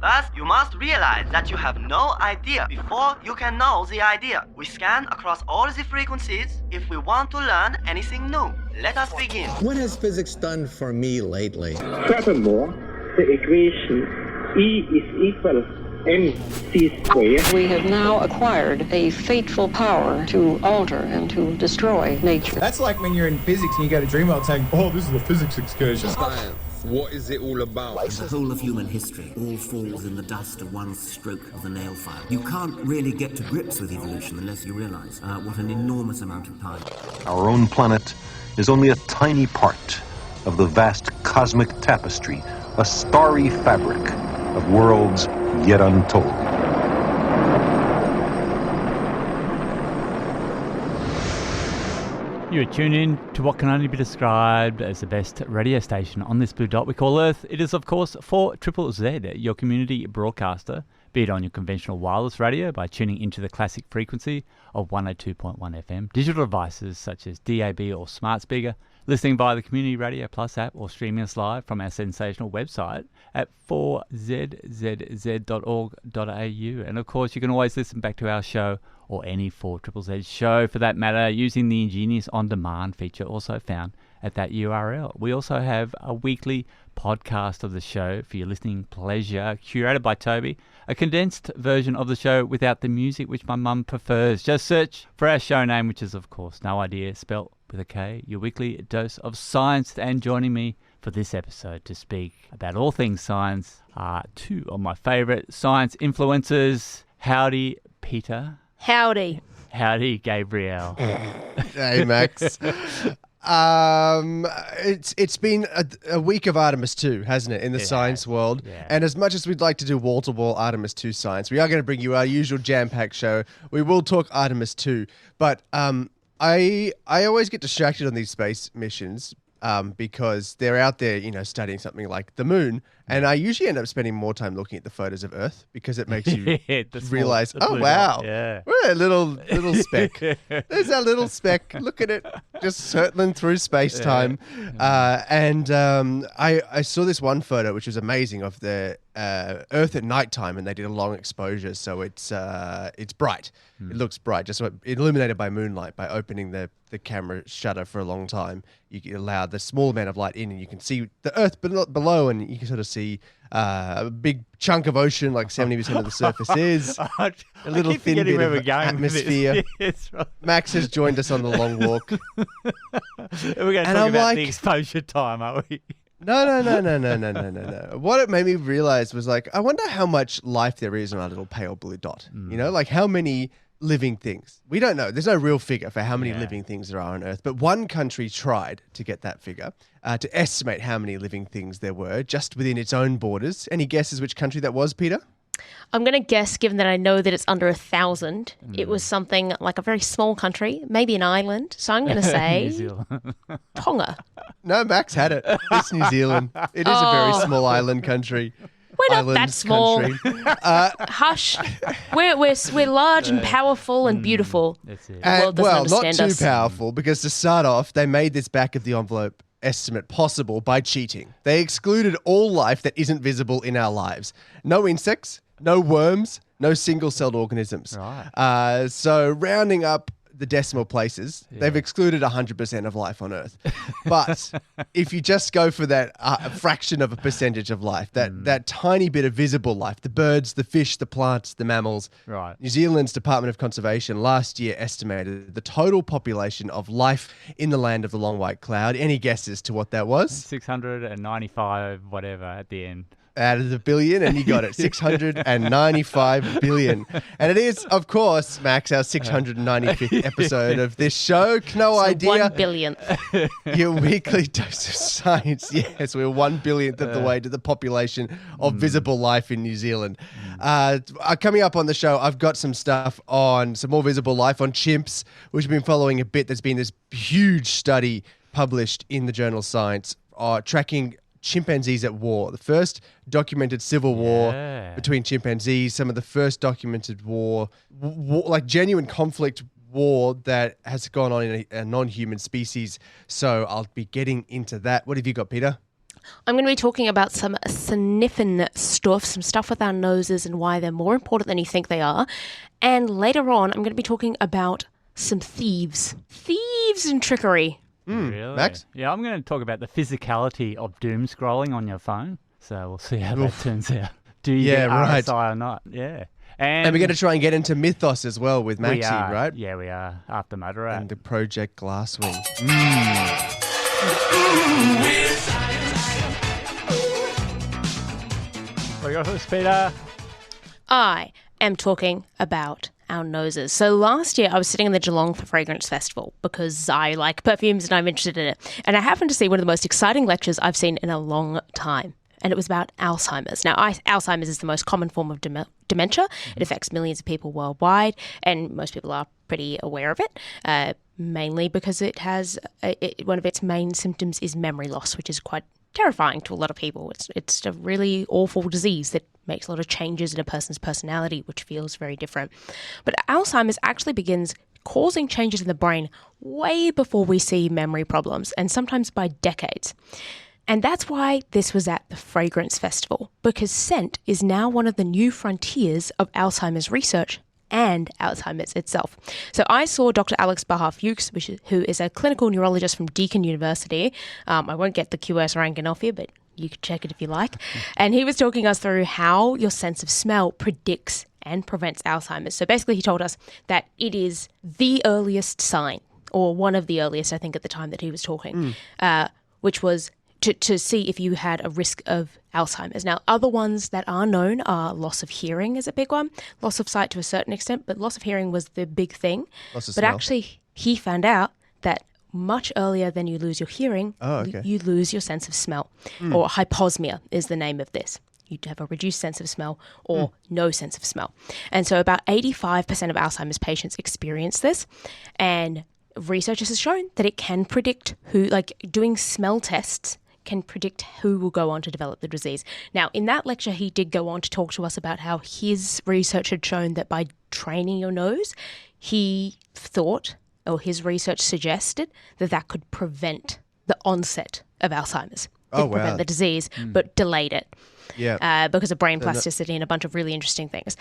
First, you must realize that you have no idea before you can know the idea. We scan across all the frequencies if we want to learn anything new. Let us begin. What has physics done for me lately? Furthermore, the equation E is equal mc squared. We have now acquired a fateful power to alter and to destroy nature. That's like when you're in physics and you go to Dreamworld saying, oh, this is a physics excursion. Science. What is it all about? The whole of human history all falls in the dust of one stroke of the nail file. You can't really get to grips with evolution unless you realize what an enormous amount of time. Our own planet is only a tiny part of the vast cosmic tapestry, a starry fabric of worlds yet untold. You are tuned in to what can only be described as the best radio station on this blue dot we call Earth. It is, of course, 4ZZZ, your community broadcaster, be it on your conventional wireless radio by tuning into the classic frequency of 102.1 FM, digital devices such as DAB or smart speaker, listening via the Community Radio Plus app, or streaming us live from our sensational website at 4zzz.org.au. And of course, you can always listen back to our show, or any 4ZZZ show for that matter, using the ingenious on-demand feature also found at that URL. We also have a weekly podcast of the show for your listening pleasure, curated by Toby, a condensed version of the show without the music, which my mum prefers. Just search for our show name, which is, of course, No Idea, spelt with a K, your weekly dose of science. And joining me for this episode to speak about all things science are two of my favourite science influencers. Howdy, Peter. Howdy. Howdy, Gabriel. Hey, Max. It's been a week of Artemis 2, hasn't it, in the science world? Yeah. And as much as we'd like to do wall-to-wall Artemis 2 science, we are going to bring you our usual jam-packed show. We will talk Artemis 2, but I always get distracted on these space missions because they're out there, studying something like the moon, and I usually end up spending more time looking at the photos of Earth because it makes you realize, oh wow, we're a little speck. There's our little speck. Look at it, just circling through space time. And I saw this one photo which was amazing of the Earth at nighttime, and they did a long exposure, so it's bright. It looks bright, just illuminated by moonlight. By opening the camera shutter for a long time, you can allow the small amount of light in, and you can see the Earth below, and you can sort of see a big chunk of ocean, like 70% of the surface is. A little thin bit of atmosphere. Yes, right. Max has joined us on the long walk. We're going to talk about the exposure time, are we? No. What it made me realize was, I wonder how much life there is on our little pale blue dot. How many living things. We don't know. There's no real figure for how many living things there are on Earth. But one country tried to get that figure, to estimate how many living things there were just within its own borders. Any guesses which country that was, Peter? I'm going to guess, given that I know that it's under 1,000, it was something like a very small country, maybe an island. So I'm going to say Tonga. No, Max had it. It's New Zealand. It is a very small island country. We're not that small. Hush. We're large and powerful and beautiful. That's it. Not too powerful, because to start off, they made this back of the envelope estimate possible by cheating. They excluded all life that isn't visible in our lives. No insects, no worms, no single-celled organisms. Right. So rounding up the decimal places, they've excluded 100% of life on Earth. But if you just go for that fraction of a percentage of life, that tiny bit of visible life, the birds, the fish, the plants, the mammals, right. New Zealand's Department of Conservation last year estimated the total population of life in the land of the long white cloud. Any guesses to what that was? 695 whatever at the end. Out of the billion, and you got it, 695 billion. And it is, of course, Max, our 695th episode of this show. No idea. 1 billionth. Your weekly dose of science. Yes, we're 1 billionth of the way to the population of visible life in New Zealand. Coming up on the show, I've got some stuff on some more visible life on chimps, which we've been following a bit. There's been this huge study published in the journal Science tracking chimpanzees at war. The first documented civil war between chimpanzees, some of the first documented war, like genuine conflict war that has gone on in a non-human species. So I'll be getting into that. What have you got, Peter? I'm going to be talking about some sniffing stuff, some stuff with our noses and why they're more important than you think they are. And later on, I'm going to be talking about some thieves. Thieves and trickery. Really? Max? Yeah, I'm going to talk about the physicality of doom scrolling on your phone. So we'll see how that turns out. Do you get RSI or not? Yeah. And we're going to try and get into Mythos as well with Maxi, right? Yeah, we are. After MotoRap. And the Project Glasswing. What you got for us, Peta? I am talking about our noses. So last year I was sitting in the Geelong Fragrance Festival because I like perfumes and I'm interested in it. And I happened to see one of the most exciting lectures I've seen in a long time. And it was about Alzheimer's. Now, Alzheimer's is the most common form of dementia. It affects millions of people worldwide, and most people are pretty aware of it, mainly because it has one of its main symptoms is memory loss, which is quite terrifying to a lot of people. It's a really awful disease that makes a lot of changes in a person's personality, which feels very different. But Alzheimer's actually begins causing changes in the brain way before we see memory problems, and sometimes by decades. And that's why this was at the Fragrance Festival, because scent is now one of the new frontiers of Alzheimer's research and Alzheimer's itself. So I saw Dr. Alex Bahar-Fuchs, who is a clinical neurologist from Deakin University. I won't get the QS ranking off here, but you can check it if you like. And he was talking us through how your sense of smell predicts and prevents Alzheimer's. So basically he told us that it is the earliest sign, or one of the earliest, I think, at the time that he was talking, which was to see if you had a risk of Alzheimer's. Now, other ones that are known are loss of hearing is a big one, loss of sight to a certain extent, but loss of hearing was the big thing. But smell. Actually, he found out that much earlier than you lose your hearing, you lose your sense of smell, or hyposmia is the name of this. You'd have a reduced sense of smell or no sense of smell. And so about 85% of Alzheimer's patients experience this, and researchers have shown that it can predict who, like doing smell tests, can predict who will go on to develop the disease. Now, in that lecture, he did go on to talk to us about how his research had shown that by training your nose, he thought, or his research suggested, that could prevent the onset of Alzheimer's. Prevent the disease, but delayed it. Yeah. Because of brain plasticity and a bunch of really interesting things.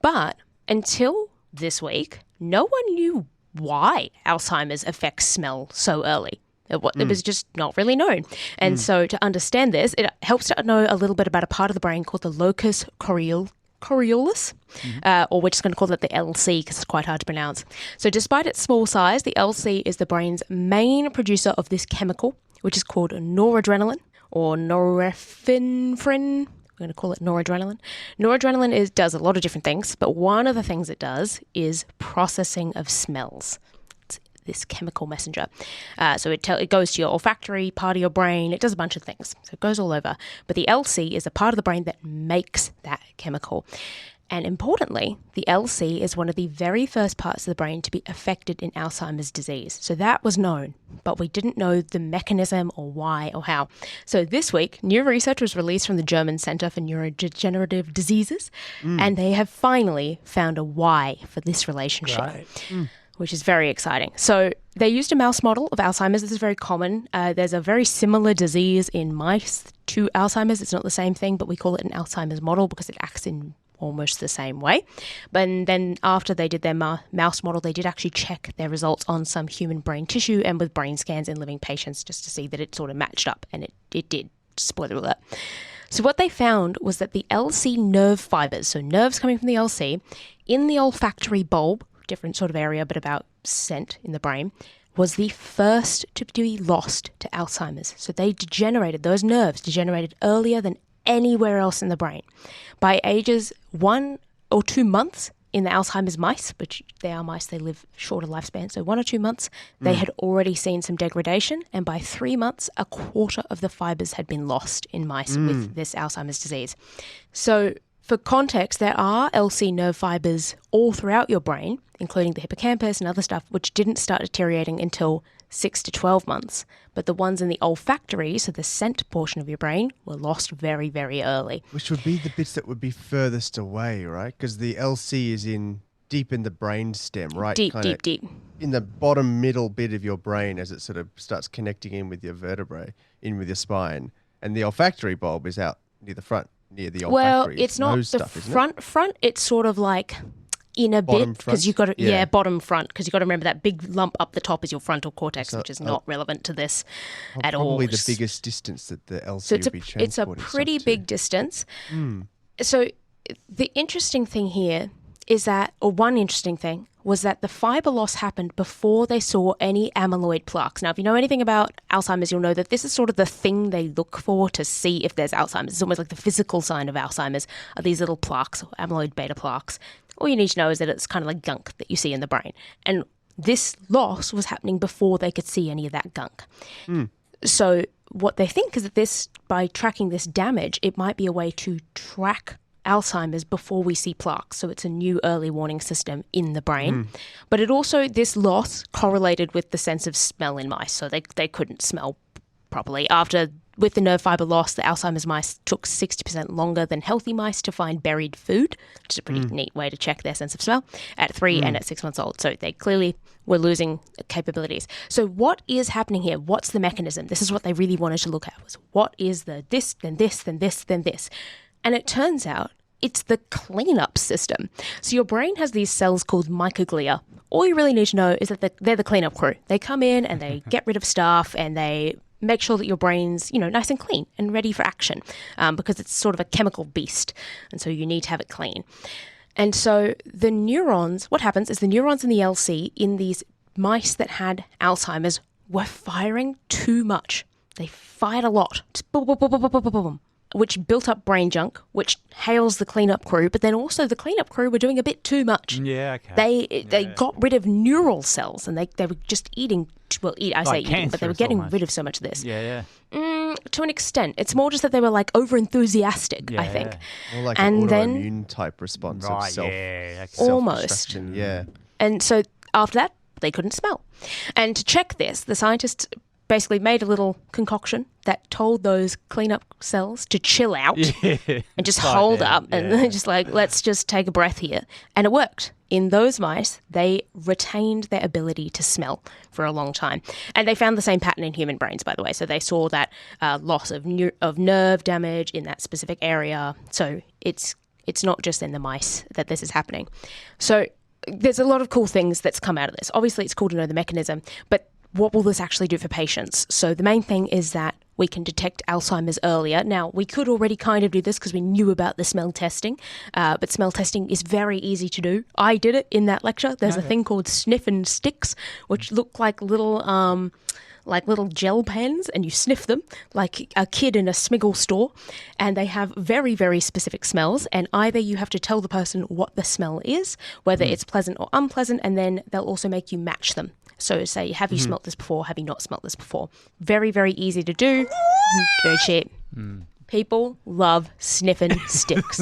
But until this week, no one knew why Alzheimer's affects smell so early. It was just not really known. And so to understand this, it helps to know a little bit about a part of the brain called the locus coeruleus, or we're just going to call it the LC because it's quite hard to pronounce. So despite its small size, the LC is the brain's main producer of this chemical, which is called noradrenaline or norepinephrine. We're going to call it noradrenaline. Noradrenaline does a lot of different things, but one of the things it does is processing of smells. This chemical messenger. So it goes to your olfactory part of your brain. It does a bunch of things. So it goes all over. But the LC is a part of the brain that makes that chemical. And importantly, the LC is one of the very first parts of the brain to be affected in Alzheimer's disease. So that was known, but we didn't know the mechanism or why or how. So this week, new research was released from the German Center for Neurodegenerative Diseases, and they have finally found a why for this relationship. Which is very exciting. So they used a mouse model of Alzheimer's. This is very common. There's a very similar disease in mice to Alzheimer's. It's not the same thing, but we call it an Alzheimer's model because it acts in almost the same way. But then after they did their mouse model, they did actually check their results on some human brain tissue and with brain scans in living patients just to see that it sort of matched up, and it did. Spoiler alert. So what they found was that the LC nerve fibers, so nerves coming from the LC, in the olfactory bulb, different sort of area, but about scent in the brain, was the first to be lost to Alzheimer's. So those nerves degenerated earlier than anywhere else in the brain. By ages 1 or 2 months in the Alzheimer's mice, which they are mice, they live shorter lifespans, so 1 or 2 months, they had already seen some degradation, and by 3 months, a quarter of the fibers had been lost in mice with this Alzheimer's disease. So for context, there are LC nerve fibers all throughout your brain, including the hippocampus and other stuff, which didn't start deteriorating until 6 to 12 months. But the ones in the olfactory, so the scent portion of your brain, were lost very, very early. Which would be the bits that would be furthest away, right? Because the LC is deep in the brain stem, right? Deep. In the bottom middle bit of your brain as it sort of starts connecting in with your vertebrae, in with your spine. and the olfactory bulb is out near the front, near the Well, olfactory it's not nose the stuff, isn't it? front. It's sort of like in a Bottom bit because you've got to, front? Yeah. bottom front because you've got to remember that big lump up the top is your frontal cortex, So, which is not relevant to this at Probably all. the biggest distance that the LC So will be transporting it's a pretty stuff to. big distance. So the interesting thing here is that, or one interesting thing, was that the fiber loss happened before they saw any amyloid plaques. Now, if you know anything about Alzheimer's, you'll know that this is sort of the thing they look for to see if there's Alzheimer's. It's almost like the physical sign of Alzheimer's are these little plaques, or amyloid beta plaques. All you need to know is that it's kind of like gunk that you see in the brain. And this loss was happening before they could see any of that gunk. So what they think is that by tracking this damage, it might be a way to track Alzheimer's before we see plaques. So it's a new early warning system in the brain. But it also, this loss correlated with the sense of smell in mice. So they couldn't smell properly. With the nerve fiber loss, the Alzheimer's mice took 60% longer than healthy mice to find buried food, which is a pretty neat way to check their sense of smell at 3 and at 6 months old. So they clearly were losing capabilities. So what is happening here? What's the mechanism? This is what they really wanted to look at, was what is the this, then this, then this, then this. And it turns out it's the cleanup system. So your brain has these cells called microglia. All you really need to know is that they're the cleanup crew. They come in and they get rid of stuff and they make sure that your brain's, nice and clean and ready for action because it's sort of a chemical beast. And so you need to have it clean. And so the neurons, what happens is the neurons in the LC in these mice that had Alzheimer's were firing too much. They fired a lot. Just boom, boom, boom, boom, boom, boom, boom, boom, which built up brain junk, which hails the cleanup crew, but then also the cleanup crew were doing a bit too much. Yeah, okay. They got rid of neural cells and they were just eating, but they were getting rid of so much of this. Yeah. To an extent. It's more just that they were like over-enthusiastic, I think. More like and an then, autoimmune type response of Right, almost. Yeah. And so after that, they couldn't smell. And to check this, the scientists basically made a little concoction that told those cleanup cells to chill out and just hold up and then just like, let's just take a breath here. And it worked. In those mice, they retained their ability to smell for a long time. And they found the same pattern in human brains, by the way. So they saw that loss of nerve damage in that specific area. So it's not just in the mice that this is happening. So there's a lot of cool things that's come out of this. Obviously, it's cool to know the mechanism, but what will this actually do for patients? So the main thing is that we can detect Alzheimer's earlier. Now, we could already kind of do this because we knew about the smell testing, but smell testing is very easy to do. I did it in that lecture. There's a thing called Sniffing sticks, which look like little gel pens, and you sniff them like a kid in a Smiggle store, and they have very, very specific smells, and either you have to tell the person what the smell is, whether it's pleasant or unpleasant, and then they'll also make you match them. So say, have you smelt this before? Have you not smelt this before? Very, very easy to do. Very cheap. People love sniffing sticks.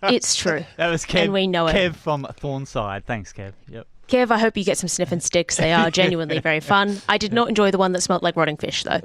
It's true. That was Kev. And we know it. Kev from Thornside. Thanks, Kev. Yep. Kev, I hope you get some sniffing sticks. They are genuinely very fun. I did not enjoy the one that smelled like rotting fish, though.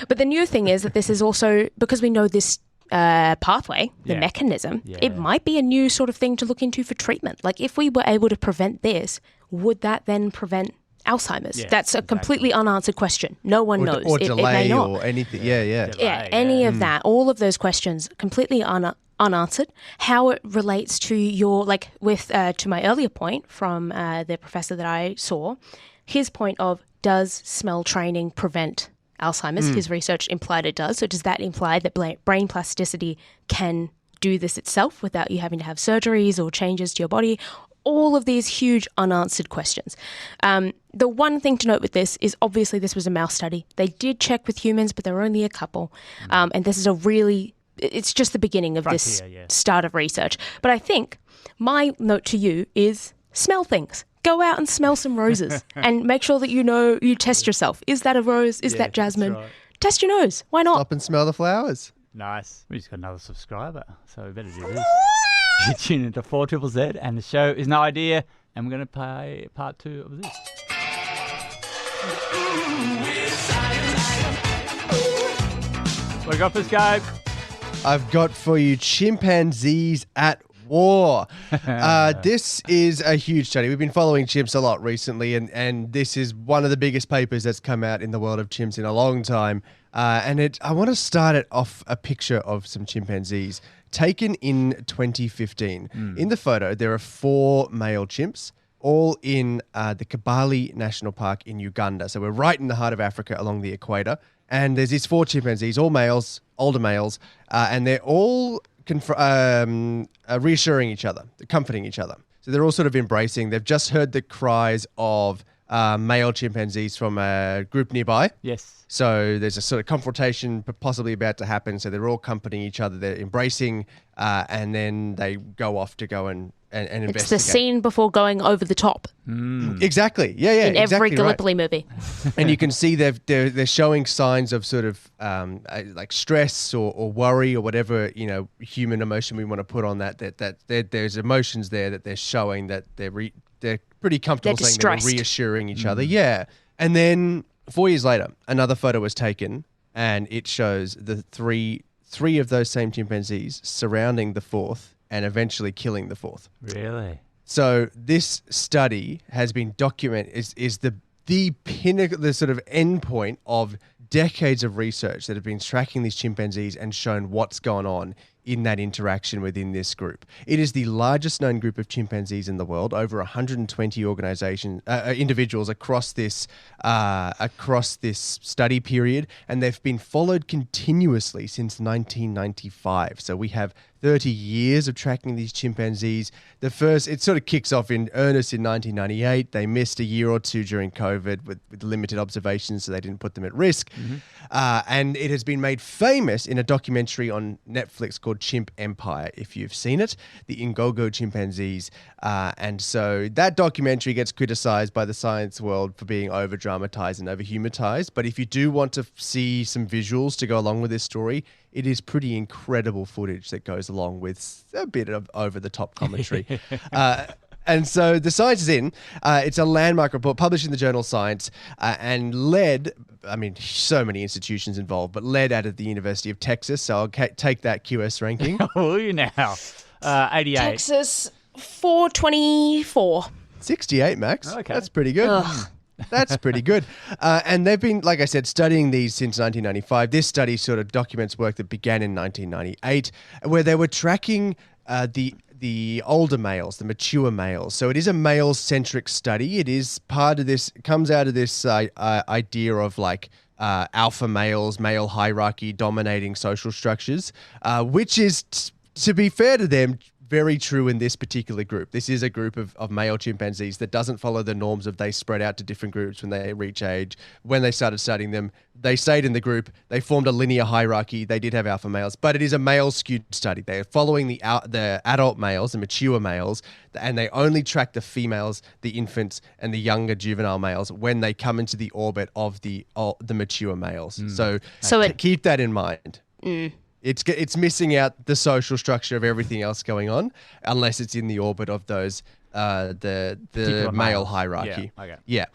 But the new thing is that this is also, because we know this pathway, the mechanism, it might be a new sort of thing to look into for treatment. Like if we were able to prevent this, would that then prevent Alzheimer's? Yes, That's a completely unanswered question. No one knows. Or It delay may not. or anything. Yeah. Yeah, any of that, all of those questions completely unanswered. How it relates to your, to my earlier point from the professor that I saw, his point of, does smell training prevent Alzheimer's? His research implied it does. So does that imply that brain plasticity can do this itself without you having to have surgeries or changes to your body? All of these huge unanswered questions. The one thing to note with this is obviously this was a mouse study. They did check with humans, but there were only a couple. And this is it's just the beginning of this start of research. But I think my note to you is smell things. Go out and smell some roses and make sure that you test yourself. Is that a rose? Is that jasmine? Right. Test your nose. Why not? Stop and smell the flowers. Nice. We just got another subscriber, so we better do this. You tune into 4ZZZ, and the show is No Idea, and we're going to play part 2 of this. What do you got for us, Gabe? I've got for you chimpanzees at war. This is a huge study. We've been following chimps a lot recently, and this is one of the biggest papers that's come out in the world of chimps in a long time. I want to start it off a picture of some chimpanzees taken in 2015. In the photo, there are 4 male chimps, all in the Kibale National Park in Uganda. So we're right in the heart of Africa along the equator. And there's these 4 chimpanzees, all males, older males, and they're all reassuring each other, comforting each other. So they're all sort of embracing. They've just heard the cries of male chimpanzees from a group nearby. Yes. So there's a sort of confrontation possibly about to happen. So they're all comforting each other. They're embracing, and then they go off to go and investigate. It's the scene before going over the top. Exactly. Yeah. In every Gallipoli movie. And you can see they're showing signs of sort of like stress or worry or whatever, human emotion we want to put on that there's emotions there that they're showing that they're pretty comfortable saying they're reassuring each other. Yeah. And then 4 years later, another photo was taken, and it shows the three of those same chimpanzees surrounding the 4th and eventually killing the 4th. Really? So this study has been documented, is the pinnacle, the sort of end point of decades of research that have been tracking these chimpanzees and shown what's gone on in that interaction within this group. It is the largest known group of chimpanzees in the world, over 120 individuals across this study period, and they've been followed continuously since 1995. So we have 30 years of tracking these chimpanzees. It sort of kicks off in earnest in 1998. They missed a year or two during COVID with limited observations, so they didn't put them at risk. And it has been made famous in a documentary on Netflix called Chimp Empire, if you've seen it, the Ngogo chimpanzees. And so that documentary gets criticized by the science world for being over-dramatized and over-humanized. But if you do want to see some visuals to go along with this story, it is pretty incredible footage that goes along with a bit of over-the-top commentary. And so the science is in. It's a landmark report published in the journal Science and led, so many institutions involved, but led out of the University of Texas. So I'll take that QS ranking. Oh, you now. 88. Texas, 424. 68, Max. Okay. That's pretty good. That's pretty good. And they've been, like I said, studying these since 1995. This study sort of documents work that began in 1998, where they were tracking the older males, the mature males. So it is a male-centric study. It is part of this, comes out of this idea of like alpha males, male hierarchy dominating social structures, which is, to be fair to them, very true in this particular group. This is a group of male chimpanzees that doesn't follow the norms of they spread out to different groups when they reach age. When they started studying them, they stayed in the group. They formed a linear hierarchy. They did have alpha males, but it is a male-skewed study. They are following the adult males, the mature males, and they only track the females, the infants, and the younger juvenile males when they come into the orbit of the mature males. So keep that in mind. It's missing out the social structure of everything else going on, unless it's in the orbit of those the male hierarchy. Yeah. Okay. Yeah.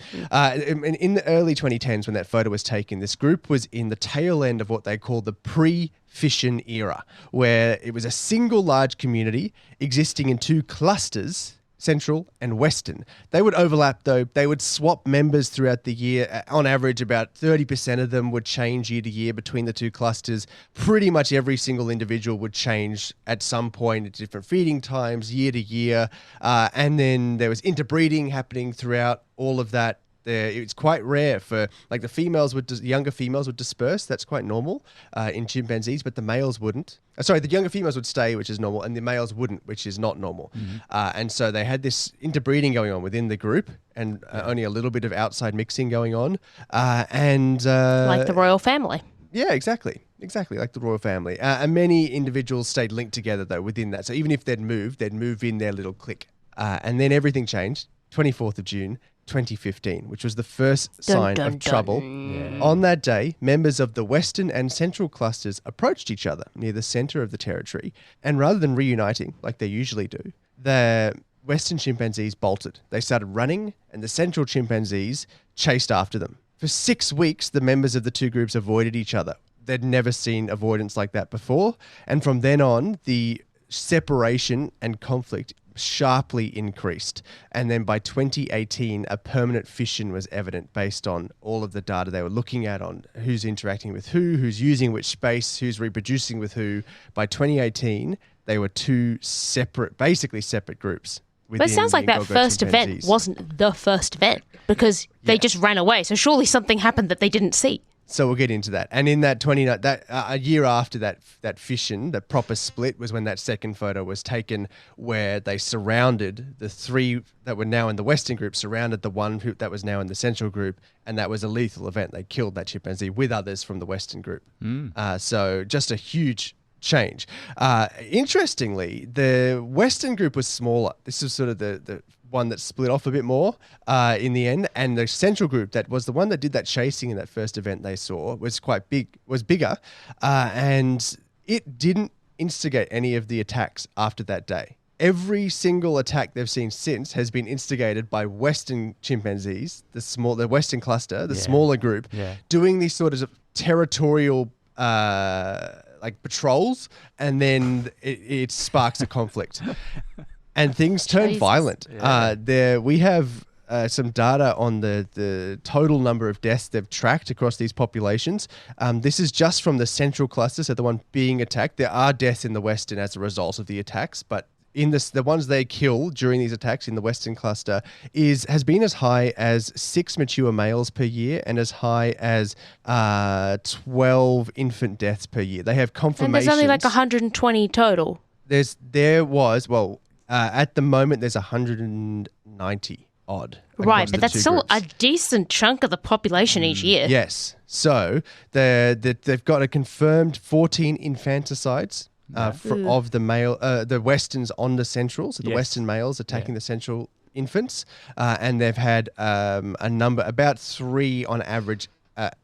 In the early 2010s, when that photo was taken, this group was in the tail end of what they call the pre-fission era, where it was a single large community existing in 2 clusters, Central and Western. They would overlap though. They would swap members throughout the year. On average, about 30% of them would change year to year between the 2 clusters. Pretty much every single individual would change at some point at different feeding times, year to year. And then there was interbreeding happening throughout all of that. It's quite rare for, like, the younger females would disperse. That's quite normal in chimpanzees, but the males wouldn't. The younger females would stay, which is normal, and the males wouldn't, which is not normal. And so they had this interbreeding going on within the group, and only a little bit of outside mixing going on. Like the royal family. Yeah, exactly, like the royal family. And many individuals stayed linked together, though, within that. So even if they'd move in their little clique. And then everything changed, 24th of June, 2015, which was the first sign of trouble. Yeah. On that day, members of the Western and Central clusters approached each other near the center of the territory, and rather than reuniting like they usually do, the Western chimpanzees bolted. They started running, and the Central chimpanzees chased after them. For 6 weeks, the members of the 2 groups avoided each other. They'd never seen avoidance like that before, and from then on, the separation and conflict sharply increased. And then by 2018, a permanent fission was evident based on all of the data they were looking at on who's interacting with who's using which space, who's reproducing with who. By 2018, they were two basically separate groups. But it sounds like that first event wasn't the first event because they just ran away. So surely something happened that they didn't see. So we'll get into that. And in that a year after that fission, the proper split was when that second photo was taken, where they surrounded the three that were now in the Western group, surrounded the one that was now in the Central group, and that was a lethal event. They killed that chimpanzee with others from the Western group. So just a huge change. Interestingly, the Western group was smaller. This is sort of the one that split off a bit more in the end, and the Central group, that was the one that did that chasing in that first event they saw, was bigger, and it didn't instigate any of the attacks after that day. Every single attack they've seen since has been instigated by Western chimpanzees, the Western cluster, the smaller group, doing these sort of territorial like patrols, and then it sparks a conflict. And things turn violent. We have some data on the total number of deaths they've tracked across these populations. This is just from the Central cluster, so the one being attacked. There are deaths in the Western as a result of the attacks, but in the ones they kill during these attacks in the Western cluster has been as high as 6 mature males per year and as high as 12 infant deaths per year. They have confirmations. And there's only like 120 total. At the moment, there's 190 odd. Right, but that's still a decent chunk of the population each year. Yes. So they've got a confirmed 14 infanticides of the Westerns on the Central. So the Western males attacking the Central infants. And they've had a number, about 3 on average,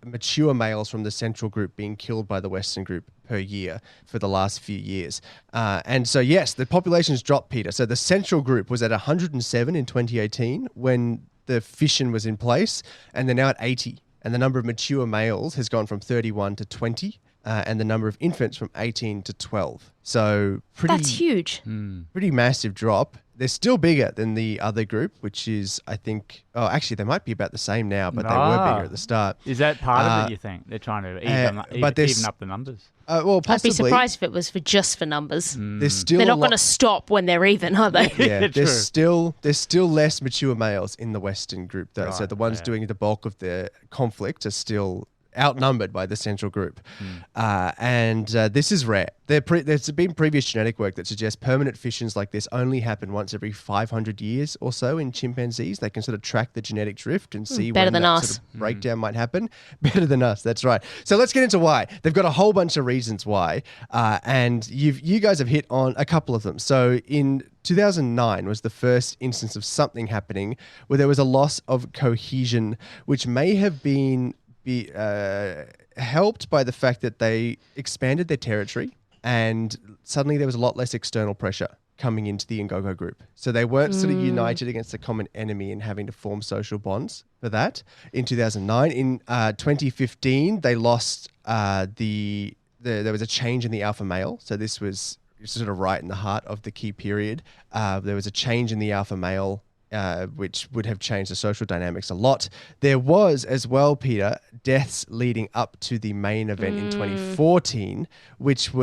mature males from the Central group being killed by the Western group per year for the last few years. And so, yes, the population's dropped, Peter. So the Central group was at 107 in 2018 when the fission was in place, and they're now at 80. And the number of mature males has gone from 31 to 20, and the number of infants from 18 to 12. So that's huge. Pretty massive drop. They're still bigger than the other group, which is, I think, actually, they might be about the same now, but they were bigger at the start. Is that part of it, you think? They're trying to even up the numbers? Well, possibly. I'd be surprised if it was just for numbers. They're not going to stop when they're even, are they? Yeah, there's still less mature males in the Western group, though. Right, so the ones doing the bulk of the conflict are still outnumbered by the Central group. And this is rare. There's been previous genetic work that suggests permanent fissions like this only happen once every 500 years or so in chimpanzees. They can sort of track the genetic drift and see when that sort of breakdown might happen. Better than us, that's right. So let's get into why. They've got a whole bunch of reasons why, and you guys have hit on a couple of them. So in 2009 was the first instance of something happening where there was a loss of cohesion, which may have been helped by the fact that they expanded their territory and suddenly there was a lot less external pressure coming into the Ngogo group. So they weren't sort of united against a common enemy and having to form social bonds for that. In 2009, in 2015, they lost there was a change in the alpha male. So this was sort of right in the heart of the key period. There was a change in the alpha male, which would have changed the social dynamics a lot. There was as well, Peter, deaths leading up to the main event in 2014, which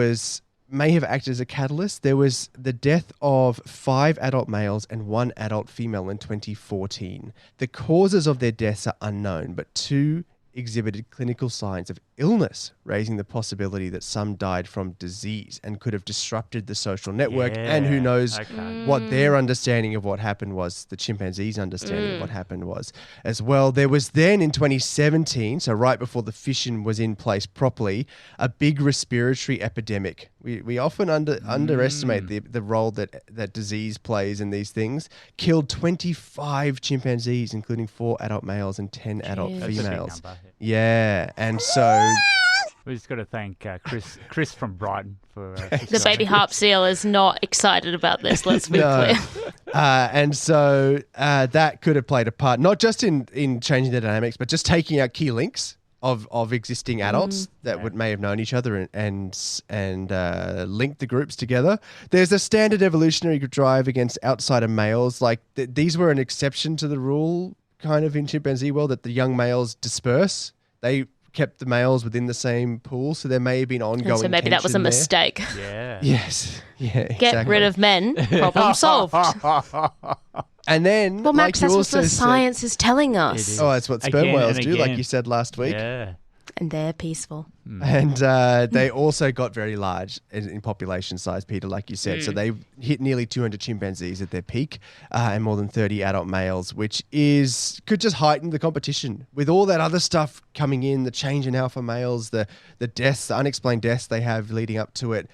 may have acted as a catalyst. There was the death of 5 adult males and 1 adult female in 2014. The causes of their deaths are unknown, but 2 exhibited clinical signs of illness, raising the possibility that some died from disease and could have disrupted the social network. And who knows what their understanding of what happened was, the chimpanzees' understanding of what happened was as well. There was then in 2017, so right before the fission was in place properly, a big respiratory epidemic. We often underestimate the role that disease plays in these things. Killed 25 chimpanzees, including 4 adult males and 10 adult females. Yeah, and so we just got to thank Chris from Brighton for the baby harp seal is not excited about this. Let's be clear. And so that could have played a part, not just in changing the dynamics, but just taking out key links of existing adults that may have known each other and linked the groups together. There's a standard evolutionary drive against outsider males. Like these were an exception to the rule, kind of in chimpanzee world, that the young males disperse. They kept the males within the same pool, so there may have been ongoing. So maybe that was a mistake. Yeah. Yes. Yeah. Get rid of men. Problem solved. And then, well, Max, like that's what the science is telling us. Oh, that's what sperm whales do, like you said last week. Yeah. And they're peaceful. And they also got very large in population size, Peter, like you said. So they hit nearly 200 chimpanzees at their peak and more than 30 adult males, which could just heighten the competition. With all that other stuff coming in, the change in alpha males, the deaths, the unexplained deaths they have leading up to it,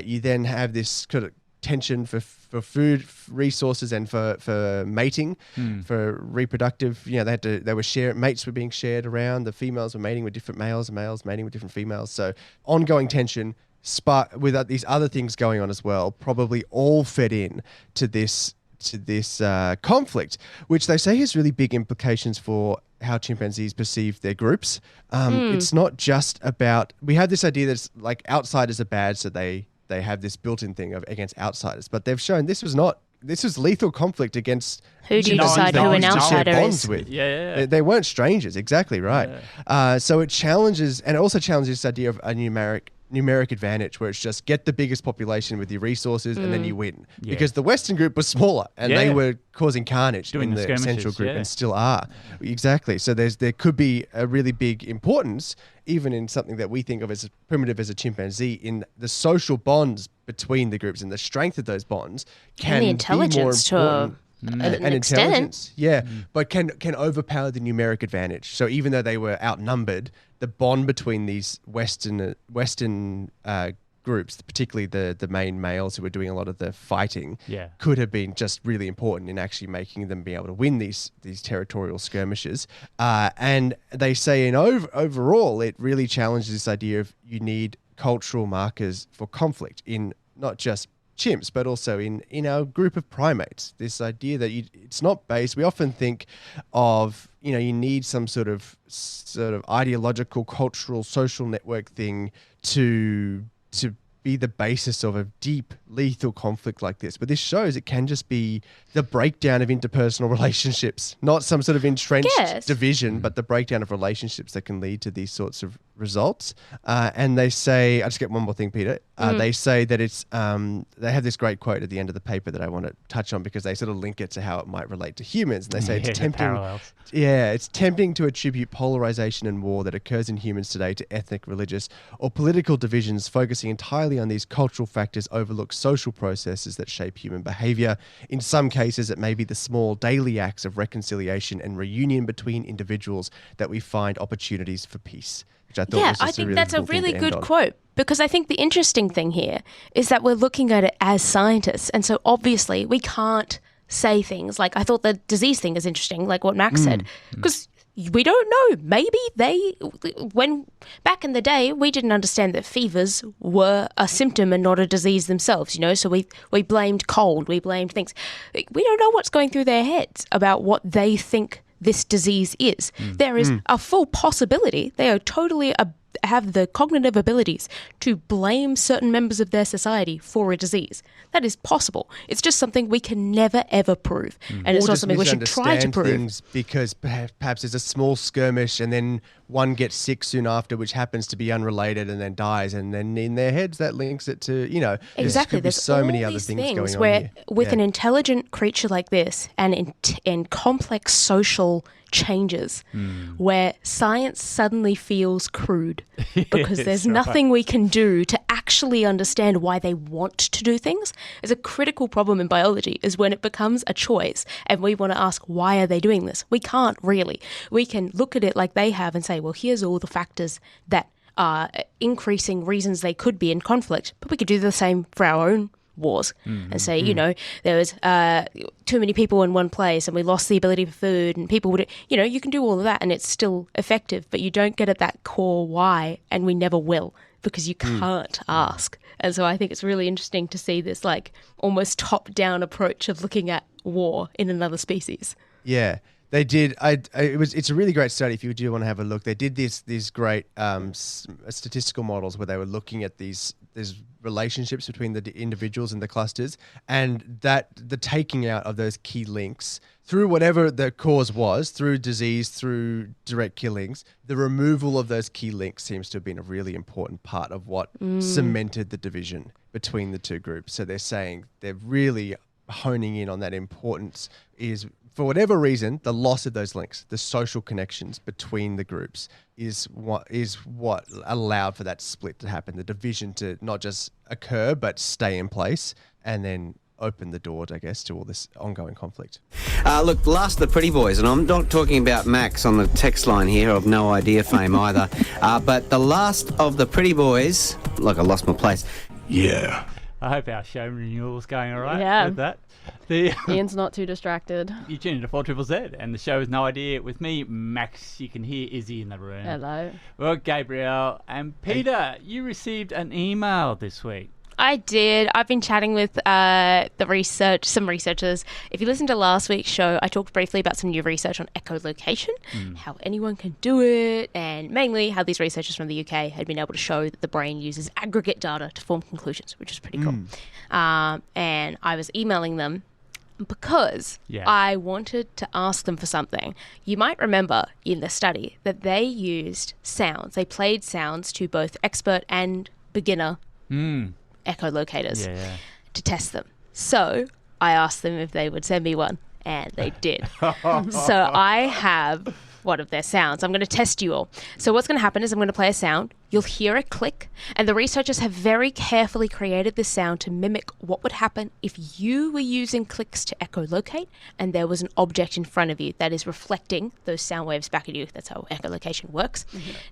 you then have this kind of tension for food resources and for mating, for reproductive. Mates were being shared around. The females were mating with different males, and males mating with different females. So ongoing tension, with these other things going on as well, probably all fed in to this conflict, which they say has really big implications for how chimpanzees perceive their groups. It's not just about, we have this idea that it's like outsiders are bad, so they have this built-in thing against outsiders, but they've shown this was lethal conflict against who do you decide who an outsider is with. Yeah. They weren't strangers, exactly right. So it challenges, and it also challenges this idea of a numeric advantage, where it's just get the biggest population with your resources and then you win. Because the Western group was smaller and they were causing carnage in the Central group and still are. Exactly. So there could be a really big importance, even in something that we think of as primitive as a chimpanzee, in the social bonds between the groups and the strength of those bonds can and the intelligence be more important. and intelligence, but can overpower the numeric advantage. So even though they were outnumbered, the bond between these Western groups, particularly the main males who were doing a lot of the fighting, could have been just really important in actually making them be able to win these territorial skirmishes. And they say overall, it really challenges this idea of you need cultural markers for conflict in not just chimps, but also in our group of primates. This idea that it's not based. We often think of, you need some sort of ideological, cultural, social network thing to be the basis of a deep, lethal conflict like this. But this shows it can just be the breakdown of interpersonal relationships, not some sort of entrenched division, but the breakdown of relationships that can lead to these sorts of results. And they say, I just get one more thing, Peter. They say that it's, they have this great quote at the end of the paper that I want to touch on because they sort of link it to how it might relate to humans. And they say it's tempting. It's tempting to attribute polarization and war that occurs in humans today to ethnic, religious, or political divisions, focusing entirely on these cultural factors overlook social processes that shape human behavior. In some cases, it may be the small daily acts of reconciliation and reunion between individuals that we find opportunities for peace. Which I thought I think that's a really good quote, because I think the interesting thing here is that we're looking at it as scientists. And so obviously we can't say things like, I thought the disease thing is interesting, like what Max said, because we don't know. Maybe when back in the day, we didn't understand that fevers were a symptom and not a disease themselves, so we blamed cold, we blamed things. We don't know what's going through their heads about what they think this disease is. There is a full possibility. They are totally have the cognitive abilities to blame certain members of their society for a disease. That is possible. It's just something we can never, ever prove. And it's not something we should try to prove. Things because perhaps there's a small skirmish and then one gets sick soon after, which happens to be unrelated, and then dies. And then in their heads, that links it to, exactly. There's so many other things going on where here. With an intelligent creature like this and in complex social changes where science suddenly feels crude because there's nothing we can do to actually understand why they want to do things. Is a critical problem in biology is when it becomes a choice and we want to ask, why are they doing this? We can't really. We can look at it like they have and say, well, here's all the factors that are increasing reasons they could be in conflict, but we could do the same for our own wars and say, there was too many people in one place and we lost the ability for food and people would, you can do all of that and it's still effective, but you don't get at that core why, and we never will because you can't ask. And so I think it's really interesting to see this like almost top-down approach of looking at war in another species. Yeah. They did. It's a really great study. If you do want to have a look, they did these great statistical models where they were looking at these relationships between the individuals and the clusters, and that the taking out of those key links through whatever the cause was, through disease, through direct killings, the removal of those key links seems to have been a really important part of what cemented the division between the two groups. So they're saying they're really honing in on that importance is, for whatever reason, the loss of those links, the social connections between the groups is what allowed for that split to happen, the division to not just occur, but stay in place and then open the door, I guess, to all this ongoing conflict. Look, the last of the pretty boys, and I'm not talking about Max on the text line here, of No Idea fame either, but the last of the pretty boys, look, I lost my place. Yeah. I hope our show renewal's going all right with that. Ian's not too distracted. You tune into 4ZZZ, and the show is No Idea with me, Max. You can hear Issy in the room. Hello. Well, Gabriel and Peter, you received an email this week. I did. I've been chatting with some researchers. If you listened to last week's show, I talked briefly about some new research on echolocation, how anyone can do it, and mainly how these researchers from the UK had been able to show that the brain uses aggregate data to form conclusions, which is pretty cool. And I was emailing them because I wanted to ask them for something. You might remember in the study that they used sounds. They played sounds to both expert and beginner echolocators to test them. So I asked them if they would send me one, and they did. So I have one of their sounds. I'm going to test you all. So what's going to happen is I'm going to play a sound. You'll hear a click, and the researchers have very carefully created this sound to mimic what would happen if you were using clicks to echolocate and there was an object in front of you that is reflecting those sound waves back at you. That's how echolocation works.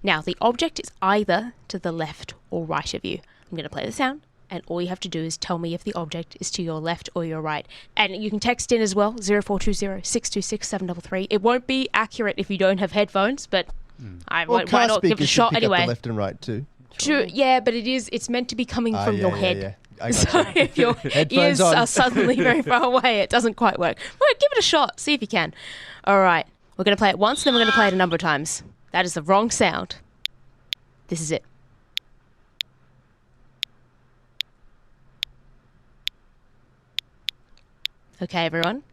Now, the object is either to the left or right of you. I'm going to play the sound, and all you have to do is tell me if the object is to your left or your right. And you can text in as well, 0420 626 733. It won't be accurate if you don't have headphones, but why not give it a shot anyway? The left and right too. True, yeah, but it's meant to be coming from your head. So you. if your ears are suddenly very far away, it doesn't quite work. Well, give it a shot. See if you can. All right. We're going to play it once, then we're going to play it a number of times. That is the wrong sound. This is it. Okay, everyone.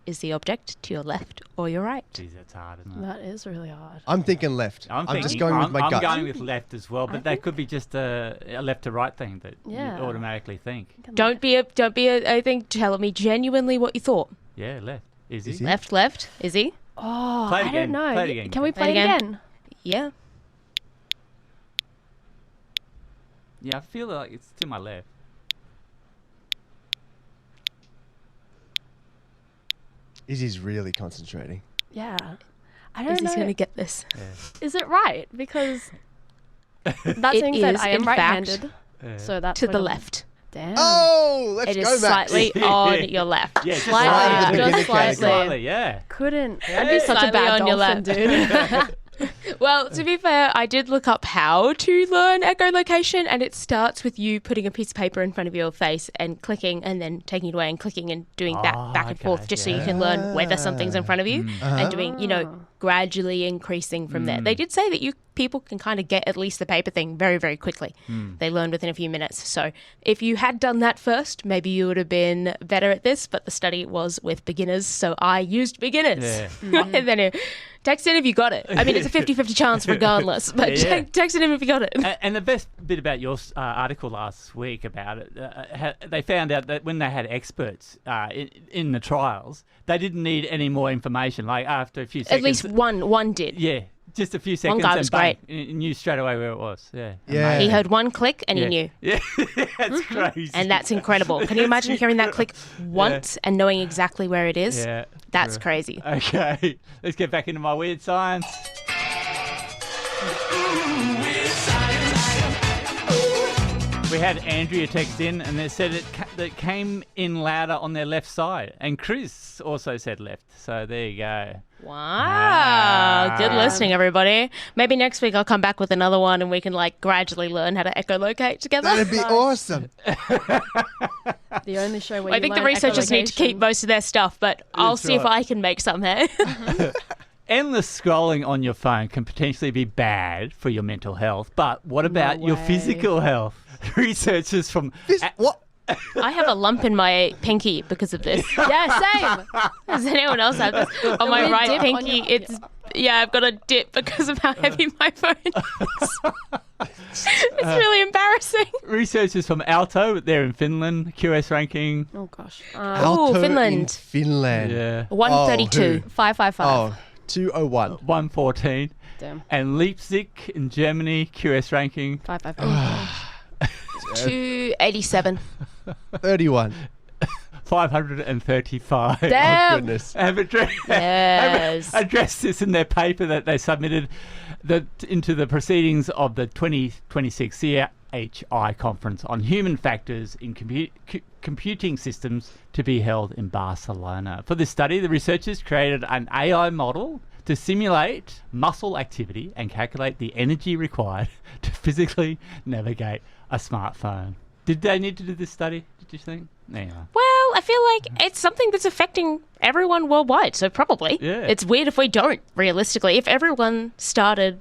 Is the object to your left or your right? Jeez, that's hard, isn't it? That is really hard. I'm thinking left. I'm just going with my gut. I'm going with left as well, but that could be just a left to right thing that you automatically think. Don't be I think telling me genuinely what you thought. Yeah, left. Is he? Left. Is he? Oh, play it I again. don't know. Play it again. Can we play it again? Yeah. Yeah, I feel like it's to my left. Izzy's really concentrating. Yeah. I don't know. Izzy's going to get this. Yeah. Is it right? Because that thing said I am right-handed. So that's to the left. Damn. Oh, let's go, Max. It is slightly on your left. Yeah, just slightly. Yeah. Couldn't. Yeah. I'd be such a bad on your dolphin, left. dude. Well, to be fair, I did look up how to learn echolocation, and it starts with you putting a piece of paper in front of your face and clicking and then taking it away and clicking and doing that back and forth just so you can learn whether something's in front of you and doing, gradually increasing from there. They did say that people can kind of get at least the paper thing very, very quickly. They learned within a few minutes. So if you had done that first, maybe you would have been better at this, but the study was with beginners, so I used beginners. Yeah. And then text in if you got it. I mean, it's a 50-50 chance regardless, but text in if you got it. And the best bit about your article last week about it, they found out that when they had experts in the trials, they didn't need any more information. Like after a few seconds. At least one did. Yeah. Just a few seconds. One guy was great. He knew straight away where it was. Yeah. Yeah. He heard one click and he knew. Yeah. That's crazy. And that's incredible. Can you imagine hearing that click once and knowing exactly where it is? Yeah. That's crazy. Okay. Let's get back into my weird science. We had Andrea text in and they said it came in louder on their left side. And Chris also said left. So there you go. Wow. Good listening, everybody. Maybe next week I'll come back with another one and we can gradually learn how to echolocate together. That'd be awesome. The only show where I think the researchers need to keep most of their stuff, but I'll see if I can make some here. Endless scrolling on your phone can potentially be bad for your mental health, but what about your physical health? Researchers from... What? I have a lump in my pinky because of this. Yeah, same. Does anyone else have this? On my right pinky, I've got a dip because of how heavy my phone is. It's really embarrassing. Researchers from Aalto, they're in Finland, QS ranking. Oh, gosh. Aalto Finland. in Finland. Yeah. 132. 555. Oh, 201. 114. Damn. And Leipzig in Germany, QS ranking. 555. 287. 31. 535. Damn. Oh, goodness. Have addressed this in their paper that they submitted into the proceedings of the 2026 CHI conference on human factors in computing systems to be held in Barcelona. For this study, the researchers created an AI model to simulate muscle activity and calculate the energy required to physically navigate a smartphone. Did they need to do this study, did you think? Anyway. Well, I feel like it's something that's affecting everyone worldwide, so probably. Yeah. It's weird if we don't, realistically. If everyone started,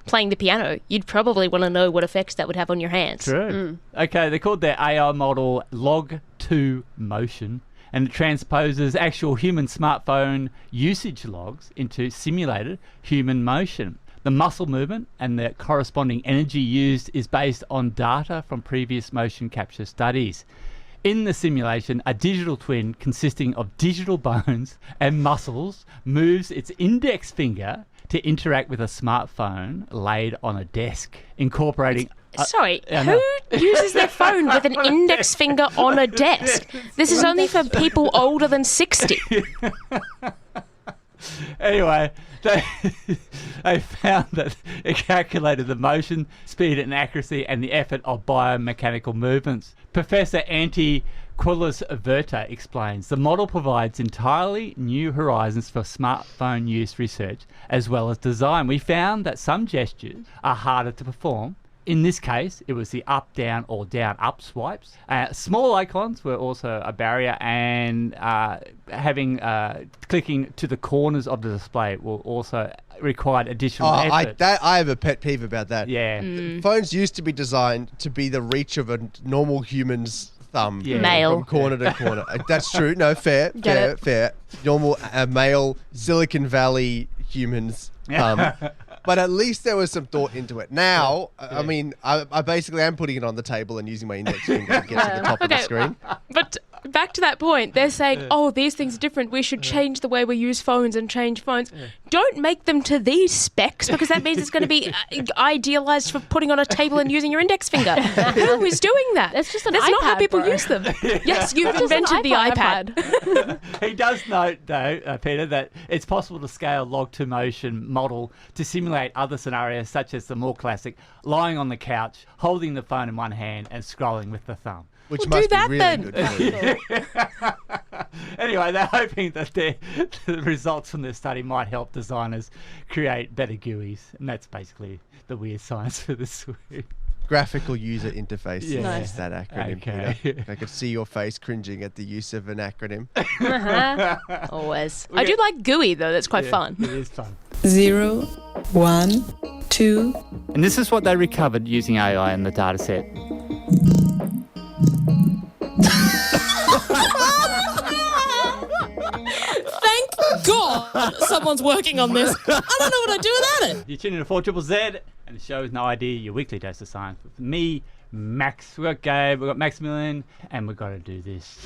playing the piano, you'd probably want to know what effects that would have on your hands. True. Okay, they called their AI model Log2 Motion, and it transposes actual human smartphone usage logs into simulated human motion. The muscle movement and the corresponding energy used is based on data from previous motion capture studies. In the simulation, a digital twin consisting of digital bones and muscles moves its index finger to interact with a smartphone laid on a desk, incorporating... who uses their phone with an index finger on a desk? This is only for people older than 60. Anyway, they found that it calculated the motion, speed and accuracy and the effort of biomechanical movements. Professor Antti Quillis-Verta explains, the model provides entirely new horizons for smartphone use research as well as design. We found that some gestures are harder to perform. In this case, it was the up, down, or down, up swipes. Small icons were also a barrier, and clicking to the corners of the display will also require additional effort. I have a pet peeve about that. Yeah. Phones used to be designed to be the reach of a normal human's thumb. Yeah. Male. From corner to corner. That's true. No, fair. Normal male Silicon Valley humans' thumb. But at least there was some thought into it. Now, I mean, I basically am putting it on the table and using my index finger to get to the top of the screen. But back to that point, they're saying, these things are different. We should change the way we use phones and change phones. Don't make them to these specs, because that means it's going to be idealized for putting on a table and using your index finger. Who is doing that? It's just an That's iPad, not how people bro. use them. Yes, you've invented the iPad. He does note, though, Peter, that it's possible to scale Log2 Motion model to simulate other scenarios, such as the more classic lying on the couch, holding the phone in one hand and scrolling with the thumb. Which must do that be really then. good for you. Anyway, they're hoping that the results from this study might help designers create better GUIs, and that's basically the weird science for this week. Graphical user interface Yeah. is that acronym, Okay. Peter. I could see your face cringing at the use of an acronym. Always. I do like GUI, though. That's quite fun. It is fun. 0, 1, 2. And this is what they recovered using AI in the data set. Thank God someone's working on this. I don't know what I'd do without it. You're tuning in to 4ZZZ, and the show is No Idea, your weekly dose of science with me, Max. We've got Gabe, we've got Maximillian, and we've got to do this.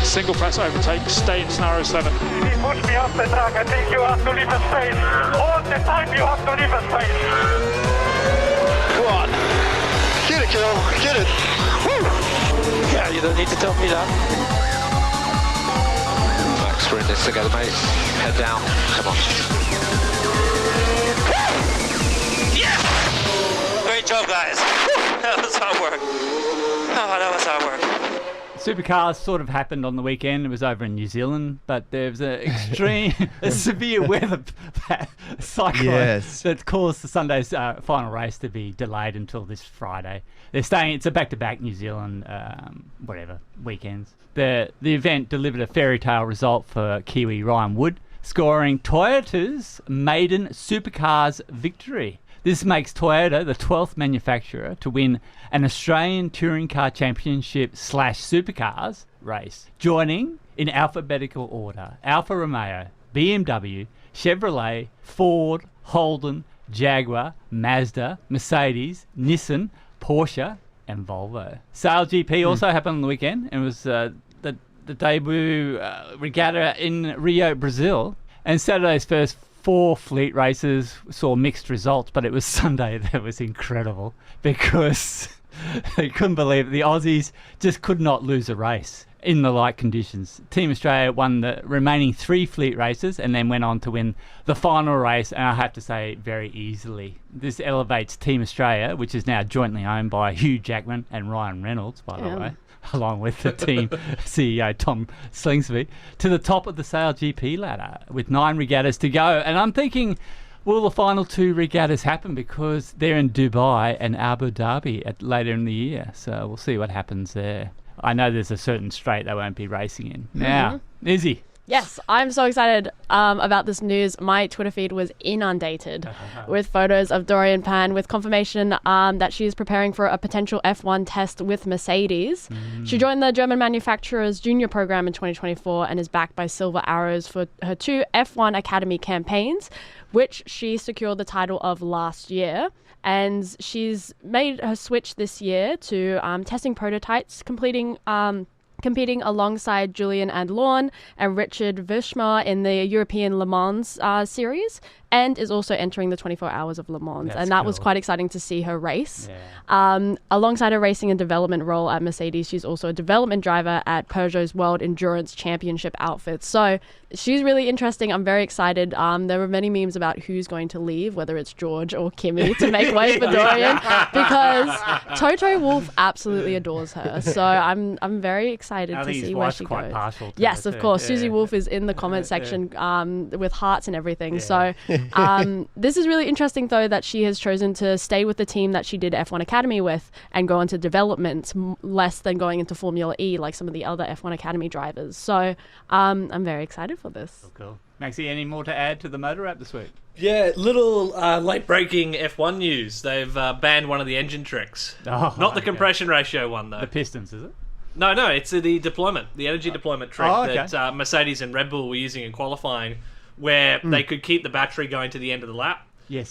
Single press overtake, stay in scenario 7. You push me off the track, I think you have to leave a space. All the time you have to leave a space. Come on. Get it, Kill. Get it. Woo! Yeah, you don't need to tell me that. Max, we're in this together, mate. Head down. Come on. Yes! Great job, guys. That was hard work. Oh, that was hard work. Supercars sort of happened on the weekend. It was over in New Zealand, but there was an extreme, a severe weather cyclone that caused the Sunday's final race to be delayed until this Friday. They're staying. It's a back-to-back New Zealand, weekends. The event delivered a fairy tale result for Kiwi Ryan Wood, scoring Toyota's maiden Supercars victory. This makes Toyota the 12th manufacturer to win an Australian Touring Car Championship / Supercars race, joining in alphabetical order Alfa Romeo, BMW, Chevrolet, Ford, Holden, Jaguar, Mazda, Mercedes, Nissan, Porsche and Volvo. Sail GP also happened on the weekend, and it was the debut regatta in Rio, Brazil, and Saturday's first 4 fleet races saw mixed results, but it was Sunday that was incredible because they couldn't believe it. The Aussies just could not lose a race in the light conditions. Team Australia won the remaining 3 fleet races and then went on to win the final race, and I have to say very easily. This elevates Team Australia, which is now jointly owned by Hugh Jackman and Ryan Reynolds, by the way, along with the team CEO Tom Slingsby, to the top of the Sail GP ladder with 9 regattas to go. And I'm thinking, will the final 2 regattas happen, because they're in Dubai and Abu Dhabi later in the year. So we'll see what happens there. I know there's a certain straight they won't be racing in. Now, Issy. Yes, I'm so excited about this news. My Twitter feed was inundated with photos of Dorian Pan with confirmation that she is preparing for a potential F1 test with Mercedes. She joined the German manufacturer's junior program in 2024 and is backed by Silver Arrows for her 2 F1 Academy campaigns, which she secured the title of last year. And she's made her switch this year to testing prototypes, competing alongside Julian and Lorne and Richard Vishma in the European Le Mans series, and is also entering the 24 Hours of Le Mans. And that was quite exciting to see her race. Alongside her racing and development role at Mercedes, she's also a development driver at Peugeot's World Endurance Championship outfits. So she's really interesting. I'm very excited. There were many memes about who's going to leave, whether it's George or Kimi, to make way for Dorian, because Toto Wolff absolutely adores her. So I'm very excited to see where she goes. Yes, of course. Susie Wolff is in the comment section with hearts and everything. So this is really interesting, though, that she has chosen to stay with the team that she did F1 Academy with and go into development less than going into Formula E like some of the other F1 Academy drivers. So I'm very excited for this. Cool. Maxie, any more to add to the MotoRap this week? Yeah, little late-breaking F1 news. They've banned one of the engine tricks. Not the compression ratio one, though. The pistons, is it? No, it's the deployment, the energy deployment trick that Mercedes and Red Bull were using in qualifying, where they could keep the battery going to the end of the lap,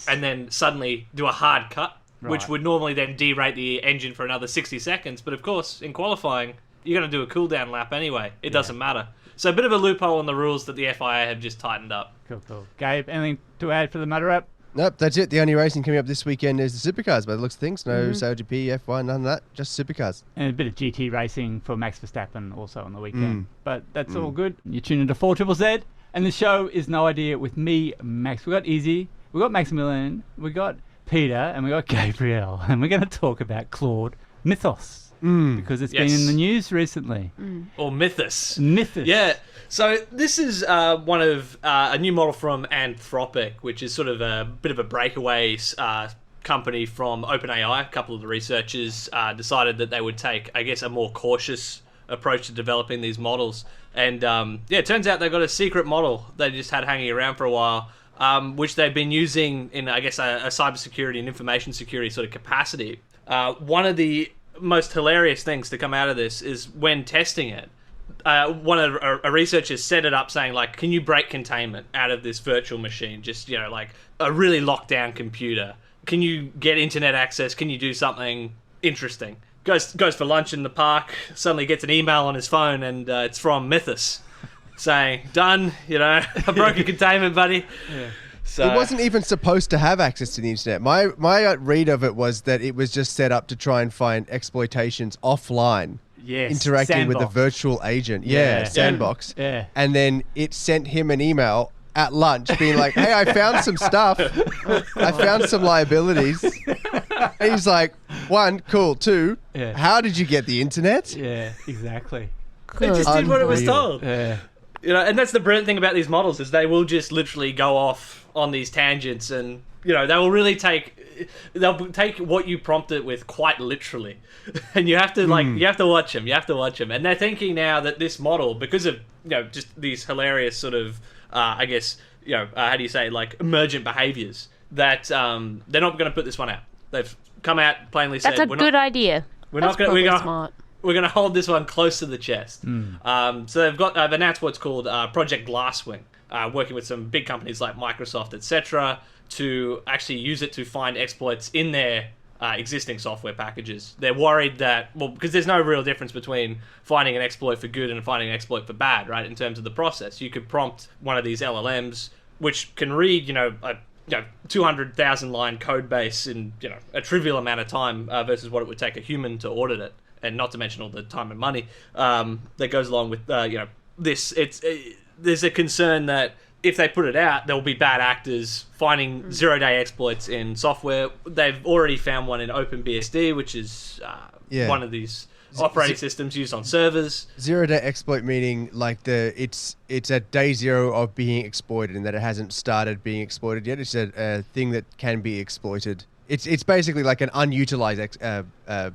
and then suddenly do a hard cut, which would normally then derate the engine for another 60 seconds. But of course, in qualifying, you're going to do a cool-down lap anyway. It doesn't matter. So a bit of a loophole in the rules that the FIA have just tightened up. Cool. Gabe, anything to add for the MotoRap? Nope, that's it. The only racing coming up this weekend is the Supercars, by the looks of things. No Sail GP, F1, none of that. Just Supercars. And a bit of GT racing for Max Verstappen also on the weekend. But that's all good. You tune into 4ZZZ. And the show is No Idea with me, Max. We got Issy, we got Maximillian, we got Peta, and we got Gabriel. And we're going to talk about Claude Mythos. Because it's been in the news recently. Or Mythos. Yeah. So this is one of a new model from Anthropic, which is sort of a bit of a breakaway company from OpenAI. A couple of the researchers decided that they would take, I guess, a more cautious approach to developing these models. And it turns out they've got a secret model they just had hanging around for a while, which they've been using in, I guess, a cybersecurity and information security sort of capacity. One of the most hilarious things to come out of this is when testing it, one of a researcher set it up saying, like, can you break containment out of this virtual machine? Just, like a really locked down computer. Can you get internet access? Can you do something interesting? Goes for lunch in the park, suddenly gets an email on his phone, and it's from Mythos saying, done, I broke a containment, buddy. So, it wasn't even supposed to have access to the internet. My read of it was that it was just set up to try and find exploitations offline. Interacting with a virtual agent. Sandbox. And then it sent him an email at lunch being like, hey, I found some stuff. I found some liabilities. And he's like, 1, cool. 2, how did you get the internet? Yeah, exactly. It just did what it was Unreal. told. Yeah. You know, and that's the brilliant thing about these models is they will just literally go off on these tangents, and you know they will really they'll take what you prompt it with quite literally, and you have to you have to watch them, and they're thinking now that this model, because of just these hilarious sort of I guess how do you say, like, emergent behaviors, that they're not going to put this one out. They've come out plainly said That's a good idea. We're That's not going to smart. we're going to hold this one close to the chest. So they've announced what's called Project Glasswing, working with some big companies like Microsoft, etc., to actually use it to find exploits in their existing software packages. They're worried that, because there's no real difference between finding an exploit for good and finding an exploit for bad, right? In terms of the process, you could prompt one of these LLMs, which can read, a 200,000 line code base in a trivial amount of time versus what it would take a human to audit it, and not to mention all the time and money that goes along with this. There's a concern that if they put it out, there will be bad actors finding zero-day exploits in software. They've already found one in OpenBSD, which is one of these operating systems used on servers. Zero-day exploit meaning like it's at day 0 of being exploited, and that it hasn't started being exploited yet. It's a thing that can be exploited. It's basically like an unutilized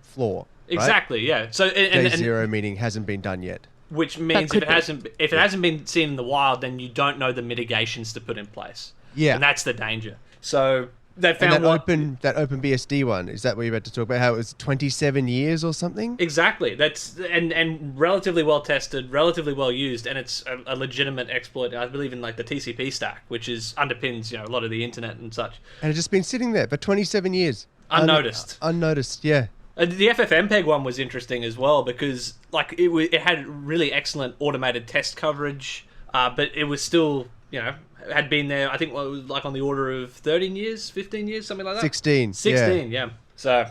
flaw. Right? Exactly. Yeah. So day 0 meaning hasn't been done yet. Which means if it hasn't been seen in the wild, then you don't know the mitigations to put in place. Yeah, and that's the danger. So they found that OpenBSD one. Is that what you're about to talk about? How it was 27 years or something? Exactly. That's and relatively well tested, relatively well used, and it's a legitimate exploit. I believe in like the TCP stack, which underpins a lot of the internet and such. And it's just been sitting there for 27 years, unnoticed. Unnoticed. Yeah. The FFmpeg one was interesting as well because it had really excellent automated test coverage, but it was still had been there. I think it was like on the order of 13 years, 15 years, something like that. 16. 16. Yeah. So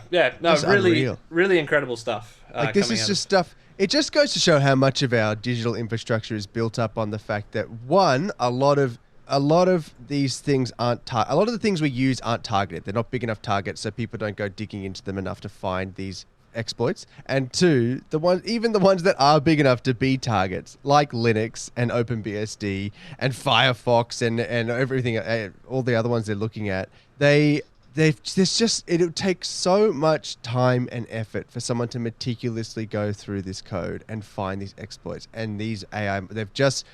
really incredible stuff. This is just stuff. It just goes to show how much of our digital infrastructure is built up on the fact that a lot of these things aren't a lot of the things we use aren't targeted. They're not big enough targets, so people don't go digging into them enough to find these exploits. And 2, even the ones that are big enough to be targets, like Linux and OpenBSD and Firefox and everything, all the other ones they're looking at, it'll take so much time and effort for someone to meticulously go through this code and find these exploits. And these AI, they've just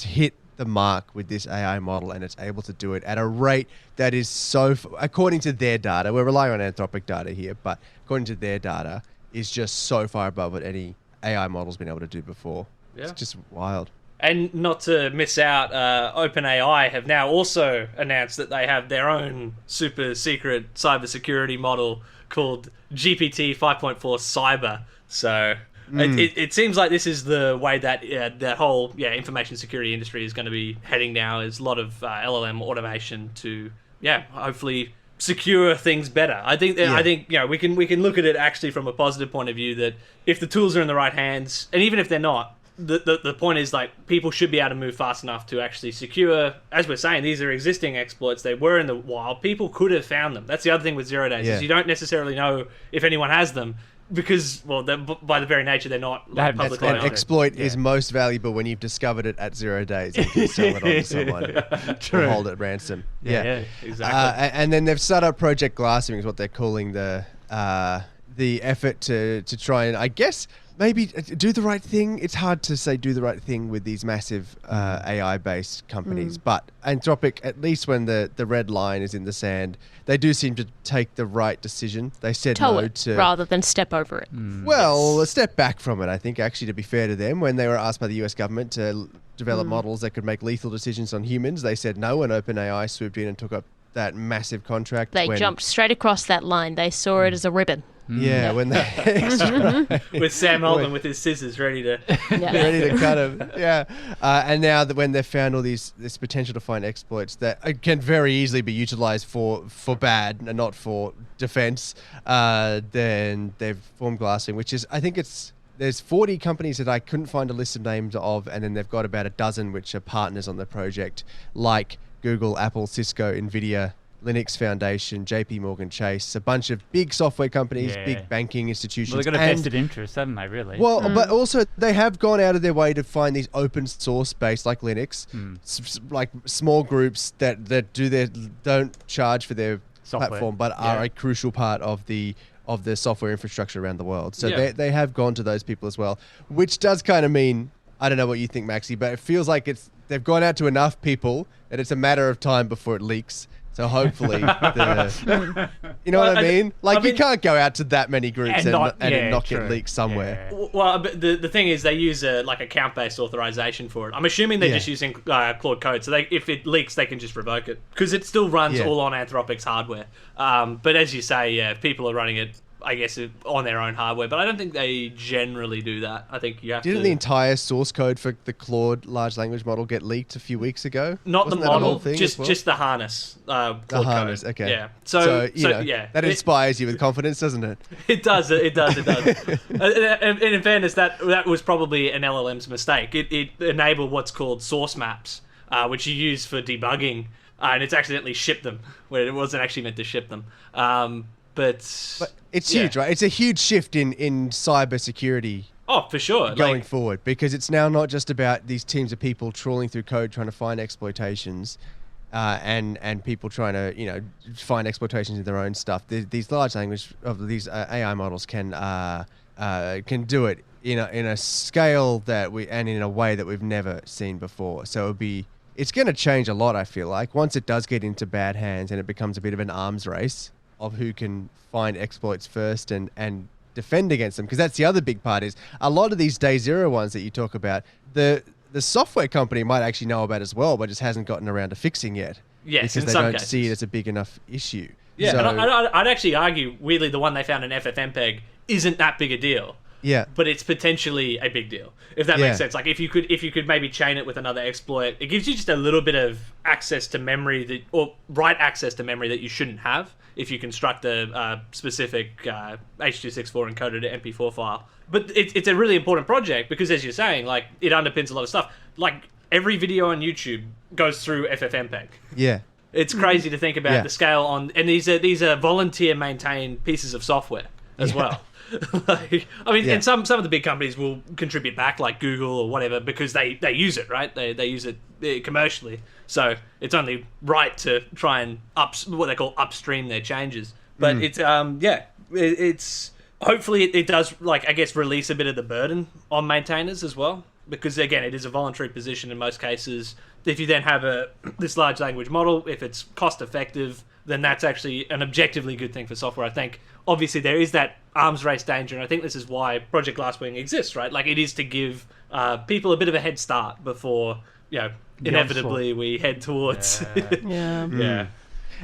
hit the mark with this AI model, and it's able to do it at a rate that is according to their data, we're relying on Anthropic data here, but according to their data, is just so far above what any AI model's been able to do before. Yeah. It's just wild. And not to miss out, OpenAI have now also announced that they have their own super secret cybersecurity model called GPT 5.4 Cyber. So it seems like this is the way that that whole information security industry is going to be heading now. Is a lot of LLM automation to hopefully secure things better. I think we can look at it actually from a positive point of view, that if the tools are in the right hands, and even if they're not, the point is like people should be able to move fast enough to actually secure. As we're saying, these are existing exploits. They were in the wild. People could have found them. That's the other thing with 0 days is you don't necessarily know if anyone has them. Because, by the very nature, they're not publicly known. An exploit is most valuable when you've discovered it at 0 days and can sell it on to someone or hold it at ransom. Yeah, exactly. And then they've set up Project Glasswing, is what they're calling the effort to try and, I guess, maybe do the right thing. It's hard to say do the right thing with these massive AI-based companies, but Anthropic, at least when the red line is in the sand, they do seem to take the right decision. They said no to... rather than step over it. Well, a step back from it, I think, actually, to be fair to them. When they were asked by the US government to develop models that could make lethal decisions on humans, they said no, and OpenAI swooped in and took up that massive contract. They jumped straight across that line. They saw it as a ribbon. Yeah, when they with Sam Altman with his scissors ready to cut him. Yeah, and now that when they've found all this potential to find exploits that can very easily be utilized for bad and not for defense, then they've formed Glasswing, which is, I think there's 40 companies that I couldn't find a list of names of, and then they've got about a dozen which are partners on the project, like Google, Apple, Cisco, Nvidia, Linux Foundation, JP Morgan Chase, a bunch of big software companies, big banking institutions. Well, they've got a vested interest, haven't they, really? Well, but also they have gone out of their way to find these open source based, like Linux, like small groups that don't charge for their platform, but are a crucial part of the software infrastructure around the world. So they have gone to those people as well, which does kind of mean, I don't know what you think, Maxi, but it feels like they've gone out to enough people that it's a matter of time before it leaks. So hopefully, you know what I mean? Like, you can't go out to that many groups and not get leaked somewhere. Yeah. Well, but the thing is, they use a account-based authorization for it. I'm assuming they're just using Claude Code, so if it leaks, they can just revoke it because it still runs all on Anthropic's hardware. But as you say, if people are running it, I guess, on their own hardware, but I don't think they generally do that. I think you have Didn't the entire source code for the Claude large language model get leaked a few weeks ago? Not Wasn't the that a model, whole thing just the harness. The harness, code. okay. Yeah. So that inspires you with confidence, doesn't it? It does. And in fairness, that was probably an LLM's mistake. It enabled what's called source maps, which you use for debugging, and it's accidentally shipped them where it wasn't actually meant to ship them. But it's huge, right? It's a huge shift in cybersecurity. Oh, for sure. Going forward, because it's now not just about these teams of people trawling through code trying to find exploitations, and people trying to find exploitations in their own stuff. These large language of these AI models can do it in a scale and in a way that we've never seen before. So it's going to change a lot. I feel like once it does get into bad hands and it becomes a bit of an arms race of who can find exploits first and defend against them, because that's the other big part is a lot of these day zero ones that you talk about, the software company might actually know about as well, but just hasn't gotten around to fixing yet. Yes, because in they some don't cases. see it as a big enough issue. Yeah, so, and I'd actually argue, weirdly, the one they found in FFmpeg isn't that big a deal. Yeah, but it's potentially a big deal, if that makes sense. Like if you could maybe chain it with another exploit, it gives you just a little bit of access to memory or write access to memory that you shouldn't have if you construct a specific H.264 encoded MP4 file. But it's a really important project because, as you're saying, like it underpins a lot of stuff. Like every video on YouTube goes through FFmpeg. Yeah. It's crazy to think about the scale on, and these are volunteer maintained pieces of software as well. And some of the big companies will contribute back, like Google or whatever, because they use it, right? They use it commercially, so it's only right to try and what they call upstream their changes. But it's hopefully it does, like, I guess, release a bit of the burden on maintainers as well, because again, it is a voluntary position in most cases. If you then have this large language model, if it's cost effective, then that's actually an objectively good thing for software, I think. Obviously, there is that arms race danger, and I think this is why Project Glasswing exists, right? Like, it is to give people a bit of a head start before, inevitably we head towards... Yeah.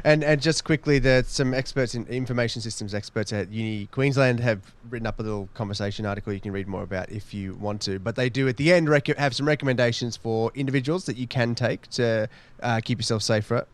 And just quickly, there's some experts in information systems experts at Uni Queensland have written up a little conversation article you can read more about if you want to. But they do at the end have some recommendations for individuals that you can take to keep yourself safer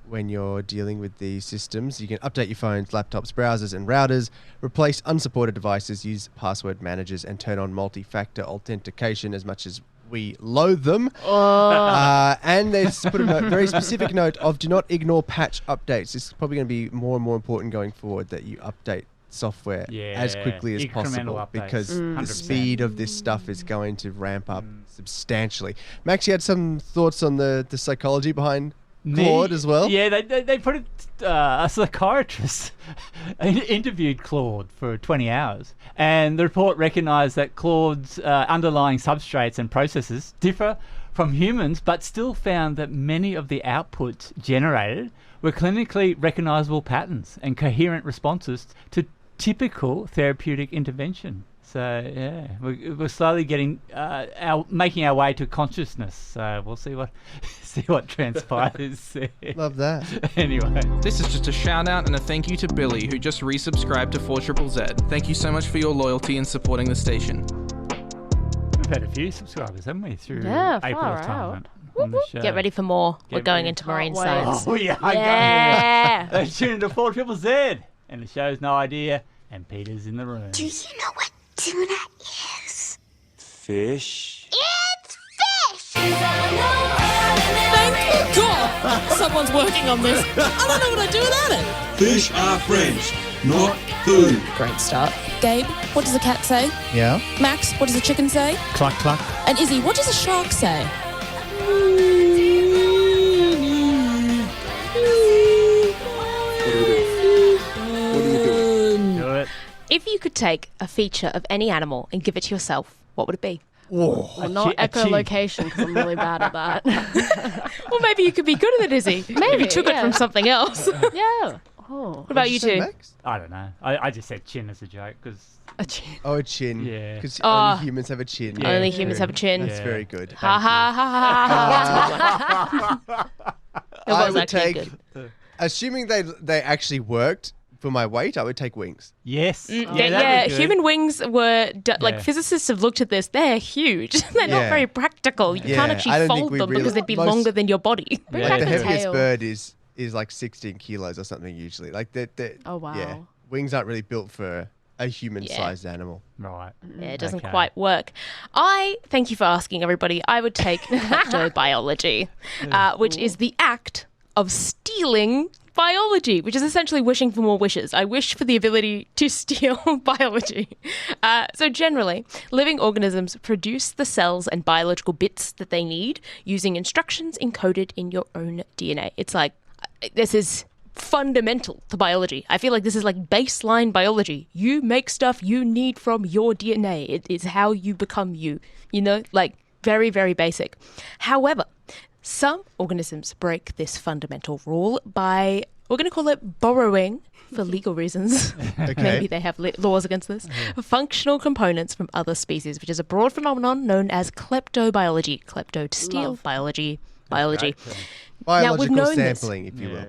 when you're dealing with these systems. You can update your phones, laptops, browsers, and routers, replace unsupported devices, use password managers, and turn on multi-factor authentication as much as we loathe them. And there's put a very specific note of do not ignore patch updates. This is probably going to be more and more important going forward, that you update software as quickly as possible, because the speed of this stuff is going to ramp up substantially. Max, you had some thoughts on the psychology behind Claude as well? Yeah, they put it, a psychiatrist interviewed Claude for 20 hours, and the report recognised that Claude's underlying substrates and processes differ from humans, but still found that many of the outputs generated were clinically recognisable patterns and coherent responses to typical therapeutic intervention. So yeah, we're slowly getting making our way to consciousness. So we'll see what transpires. Love that. Anyway, this is just a shout out and a thank you to Billy, who just resubscribed to 4ZZZ. Thank you so much for your loyalty in supporting the station. We've had a few subscribers, haven't we, through April Atonement on the show. Get ready for more. We're going into marine science. Oh yeah. Tune into 4ZZZ, and the show's no idea, and Peter's in the room. Do you know what tuna is? Fish. It's fish! Thank you, God! someone's working on this. I don't know what I'd do without it. Fish are friends, not food. Great start. Gabe, what does a cat say? Yeah. Max, what does a chicken say? Cluck, cluck. And Issy, what does a shark say? Do it. If you could take a feature of any animal and give it to yourself, what would it be? Whoa. Well, not echolocation, because I'm really bad at that. Well, maybe you could be good at it, Issy. Maybe you took it from something else. Yeah. Oh. What about you two? I don't know. I just said chin as a joke because a chin. Oh, a chin. Yeah. Because Oh. only humans have a chin. Yeah. Only humans have a chin. That's very good. Ha ha ha ha ha. I would take, assuming they actually worked for my weight, I would take wings. Yes. Yeah, human wings were like physicists have looked at this. They're huge. They're not very practical. You can't actually fold them because they'd be longer than your body. Like the heaviest bird is like 16 kilos or something usually. Like oh wow. Yeah, wings aren't really built for a human-sized animal. Right. Yeah, it doesn't quite work. Thank you for asking, everybody. I would take kleptobiology, which is the act of stealing biology, which is essentially wishing for more wishes. I wish for the ability to steal biology. So generally, living organisms produce the cells and biological bits that they need using instructions encoded in your own DNA. It's like, this is fundamental to biology. I feel like this is like baseline biology. You make stuff you need from your DNA. It is how you become you. You know, like very, very basic. However, some organisms break this fundamental rule by, we're going to call it borrowing for legal reasons. Okay. Maybe they have laws against this. Functional components from other species, which is a broad phenomenon known as kleptobiology. Klepto to steal, biology. Biological we've known this. sampling, if you will.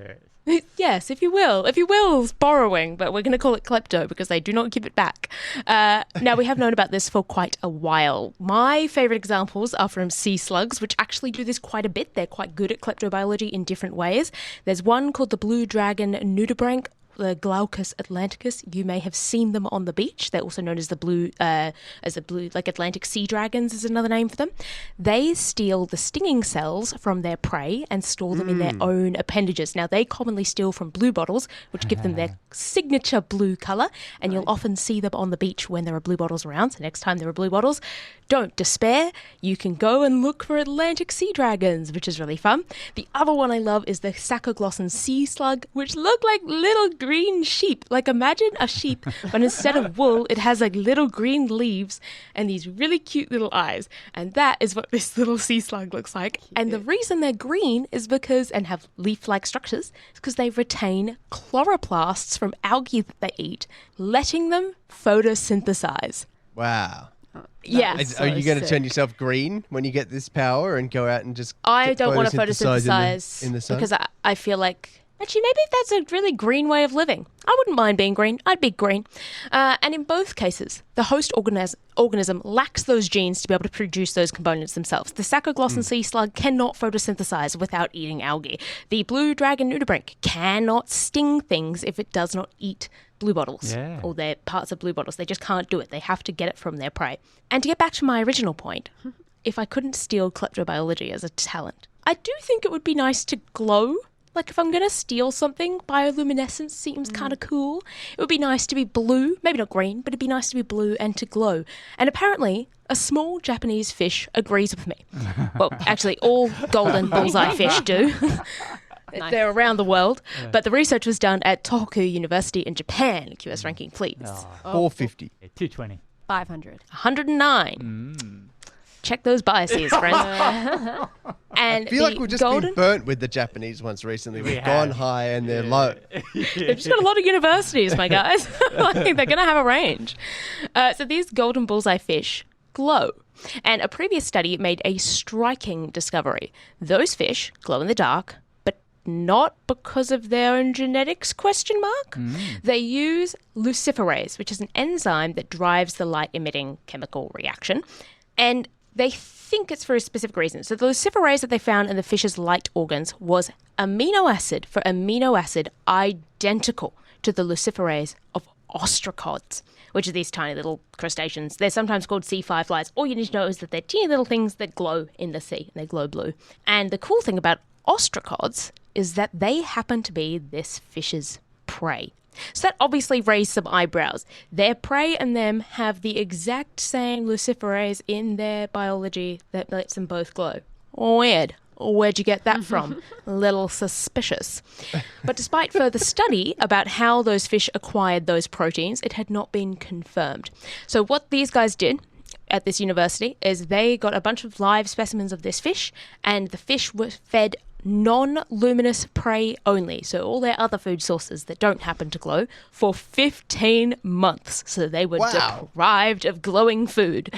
Yes, if you will. If you will, it's borrowing, but we're going to call it klepto because they do not give it back. Now, we have known about this for quite a while. My favourite examples are from sea slugs, which actually do this quite a bit. They're quite good at kleptobiology in different ways. There's one called the blue dragon nudibranch, the Glaucus atlanticus. You may have seen them on the beach. They're also known as the blue, like Atlantic sea dragons is another name for them. They steal the stinging cells from their prey and store them in their own appendages. Now, they commonly steal from blue bottles, which give them their signature blue colour, and you'll often see them on the beach when there are blue bottles around. So next time there are blue bottles, don't despair. You can go and look for Atlantic sea dragons, which is really fun. The other one I love is the Sacoglossan sea slug, which look like little green sheep. Like, imagine a sheep, but instead of wool, it has like little green leaves and these really cute little eyes. And that is what this little sea slug looks like. And the reason they're green is because, and have leaf-like structures, is because they retain chloroplasts from algae that they eat, letting them photosynthesize. Wow. Yeah. Are you going to turn yourself green when you get this power and go out and just I don't want to photosynthesize photosynthesize in the sun? because I feel like, actually, maybe that's a really green way of living. I wouldn't mind being green. I'd be green. And in both cases, the host organism lacks those genes to be able to produce those components themselves. The Sacoglossan sea slug cannot photosynthesize without eating algae. The blue dragon nudibranch cannot sting things if it does not eat blue bottles or their parts of blue bottles. They just can't do it. They have to get it from their prey. And to get back to my original point, if I couldn't steal kleptobiology as a talent, I do think it would be nice to glow. Like, if I'm going to steal something, bioluminescence seems kind of cool. It would be nice to be blue, maybe not green, but it'd be nice to be blue and to glow. And apparently, a small Japanese fish agrees with me. Well, actually, all golden bullseye fish do. They're around the world. But the research was done at Tohoku University in Japan. QS ranking, please. 450. 220. 500. 109. Check those biases, friends. And I feel like we've just been burnt with the Japanese ones recently. We've gone high and they're low. They've just got a lot of universities, my guys. Like, they're going to have a range. So these golden bullseye fish glow. And a previous study made a striking discovery. Those fish glow in the dark, but not because of their own genetics, ? They use luciferase, which is an enzyme that drives the light-emitting chemical reaction. And they think it's for a specific reason. So the luciferase that they found in the fish's light organs was amino acid for amino acid identical to the luciferase of ostracods, which are these tiny little crustaceans. They're sometimes called sea fireflies. All you need to know is that they're teeny little things that glow in the sea, and they glow blue. And the cool thing about ostracods is that they happen to be this fish's prey. So that obviously raised some eyebrows. Their prey and them have the exact same luciferase in their biology that lets them both glow. Weird. Where'd you get that from? A little suspicious. But despite further study about how those fish acquired those proteins, it had not been confirmed. So what these guys did at this university is they got a bunch of live specimens of this fish, and the fish were fed non-luminous prey only, so all their other food sources that don't happen to glow, for 15 months. So they were deprived of glowing food.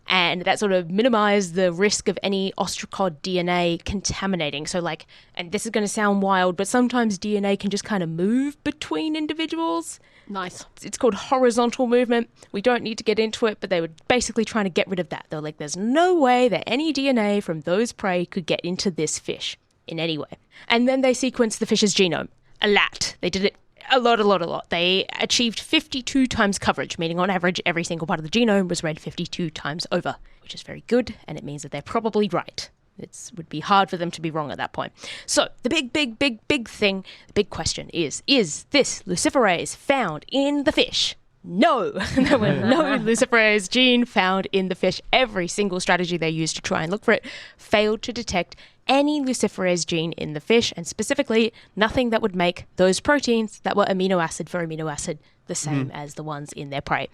And that sort of minimized the risk of any ostracod DNA contaminating. So like, and this is going to sound wild, but sometimes DNA can just kind of move between individuals. Nice. It's called horizontal movement. We don't need to get into it, but they were basically trying to get rid of that. They were like, there's no way that any DNA from those prey could get into this fish in any way. And then they sequenced the fish's genome. A lot. They did it a lot. They achieved 52 times coverage, meaning on average every single part of the genome was read 52 times over, which is very good, and it means that they're probably right. It would be hard for them to be wrong at that point. So the big thing, the big question is this luciferase found in the fish? No, there were no luciferase gene found in the fish. Every single strategy they used to try and look for it failed to detect any luciferase gene in the fish, and specifically nothing that would make those proteins that were amino acid for amino acid the same as the ones in their prey.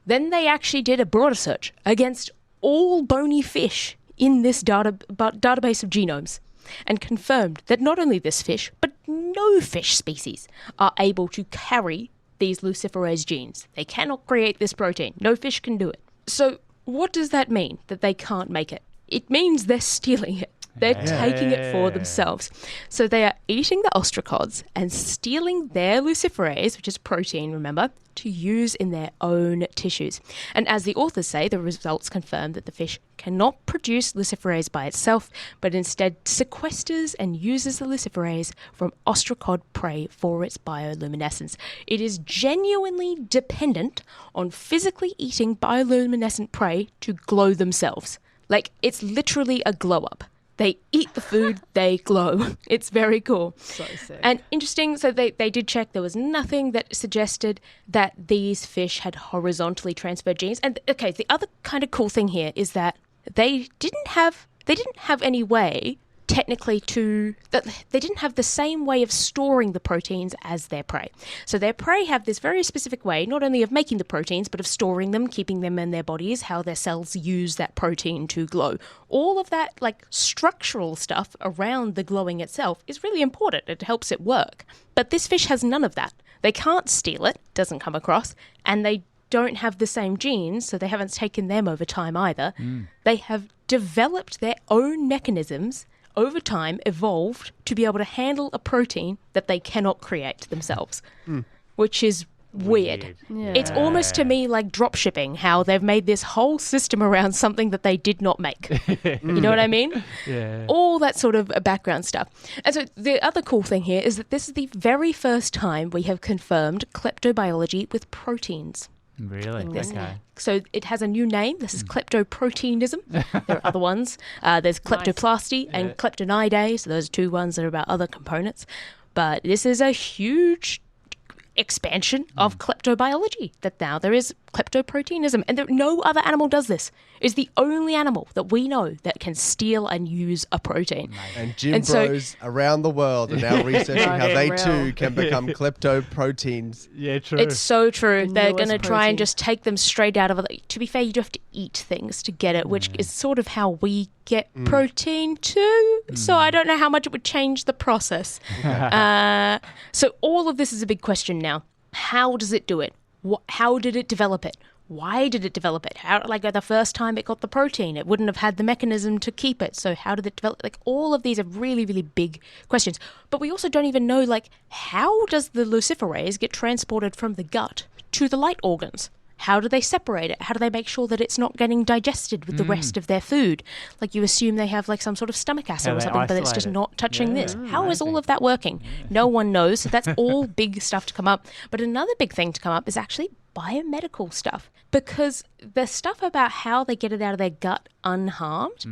Then they actually did a broader search against all bony fish in this database of genomes and confirmed that not only this fish, but no fish species are able to carry these luciferase genes. They cannot create this protein. No fish can do it. So what does that mean, that they can't make it? It means they're stealing it. They're taking it for themselves. So they are eating the ostracods and stealing their luciferase, which is protein, remember, to use in their own tissues. And as the authors say, the results confirm that the fish cannot produce luciferase by itself, but instead sequesters and uses the luciferase from ostracod prey for its bioluminescence. It is genuinely dependent on physically eating bioluminescent prey to glow themselves. Like, it's literally a glow up. They eat the food, they glow. It's very cool. So sick. And interesting, so they did check. There was nothing that suggested that these fish had horizontally transferred genes. And okay, the other kind of cool thing here is that they didn't have any way technically they didn't have the same way of storing the proteins as their prey. So their prey have this very specific way, not only of making the proteins, but of storing them, keeping them in their bodies, how their cells use that protein to glow. All of that like structural stuff around the glowing itself is really important. It helps it work. But this fish has none of that. They can't steal it, doesn't come across, and they don't have the same genes, so they haven't taken them over time either. They have developed their own mechanisms over time, evolved to be able to handle a protein that they cannot create themselves, which is weird. Yeah. It's almost to me like drop shipping, how they've made this whole system around something that they did not make. You know what I mean? Yeah. All that sort of background stuff. And so the other cool thing here is that this is the very first time we have confirmed kleptobiology with proteins. Really? This. Okay. So it has a new name. This is kleptoproteinism. There are other ones. There's kleptoplasty and kleptonidae. So those are two ones that are about other components. But this is a huge expansion of kleptobiology, that now there is kleptoproteinism, and no other animal does this. It's the only animal that we know that can steal and use a protein. And gym bros around the world are now researching how they too can become kleptoproteins. Yeah, true. It's so true. They're going to Newest try and protein. just take them straight out of it. To be fair, you do have to eat things to get it, which is sort of how we get protein too. So I don't know how much it would change the process. So all of this is a big question now. How does it do it? How did it develop it? Why did it develop it? How, like the first time it got the protein, it wouldn't have had the mechanism to keep it. So how did it develop? Like all of these are really, really big questions. But we also don't even know, like, how does the luciferase get transported from the gut to the light organs? How do they separate it? How do they make sure that it's not getting digested with the rest of their food? Like you assume they have like some sort of stomach acid or something, but it's just not touching this. How is all of that working? No one knows. So that's all big stuff to come up. But another big thing to come up is actually biomedical stuff, because the stuff about how they get it out of their gut unharmed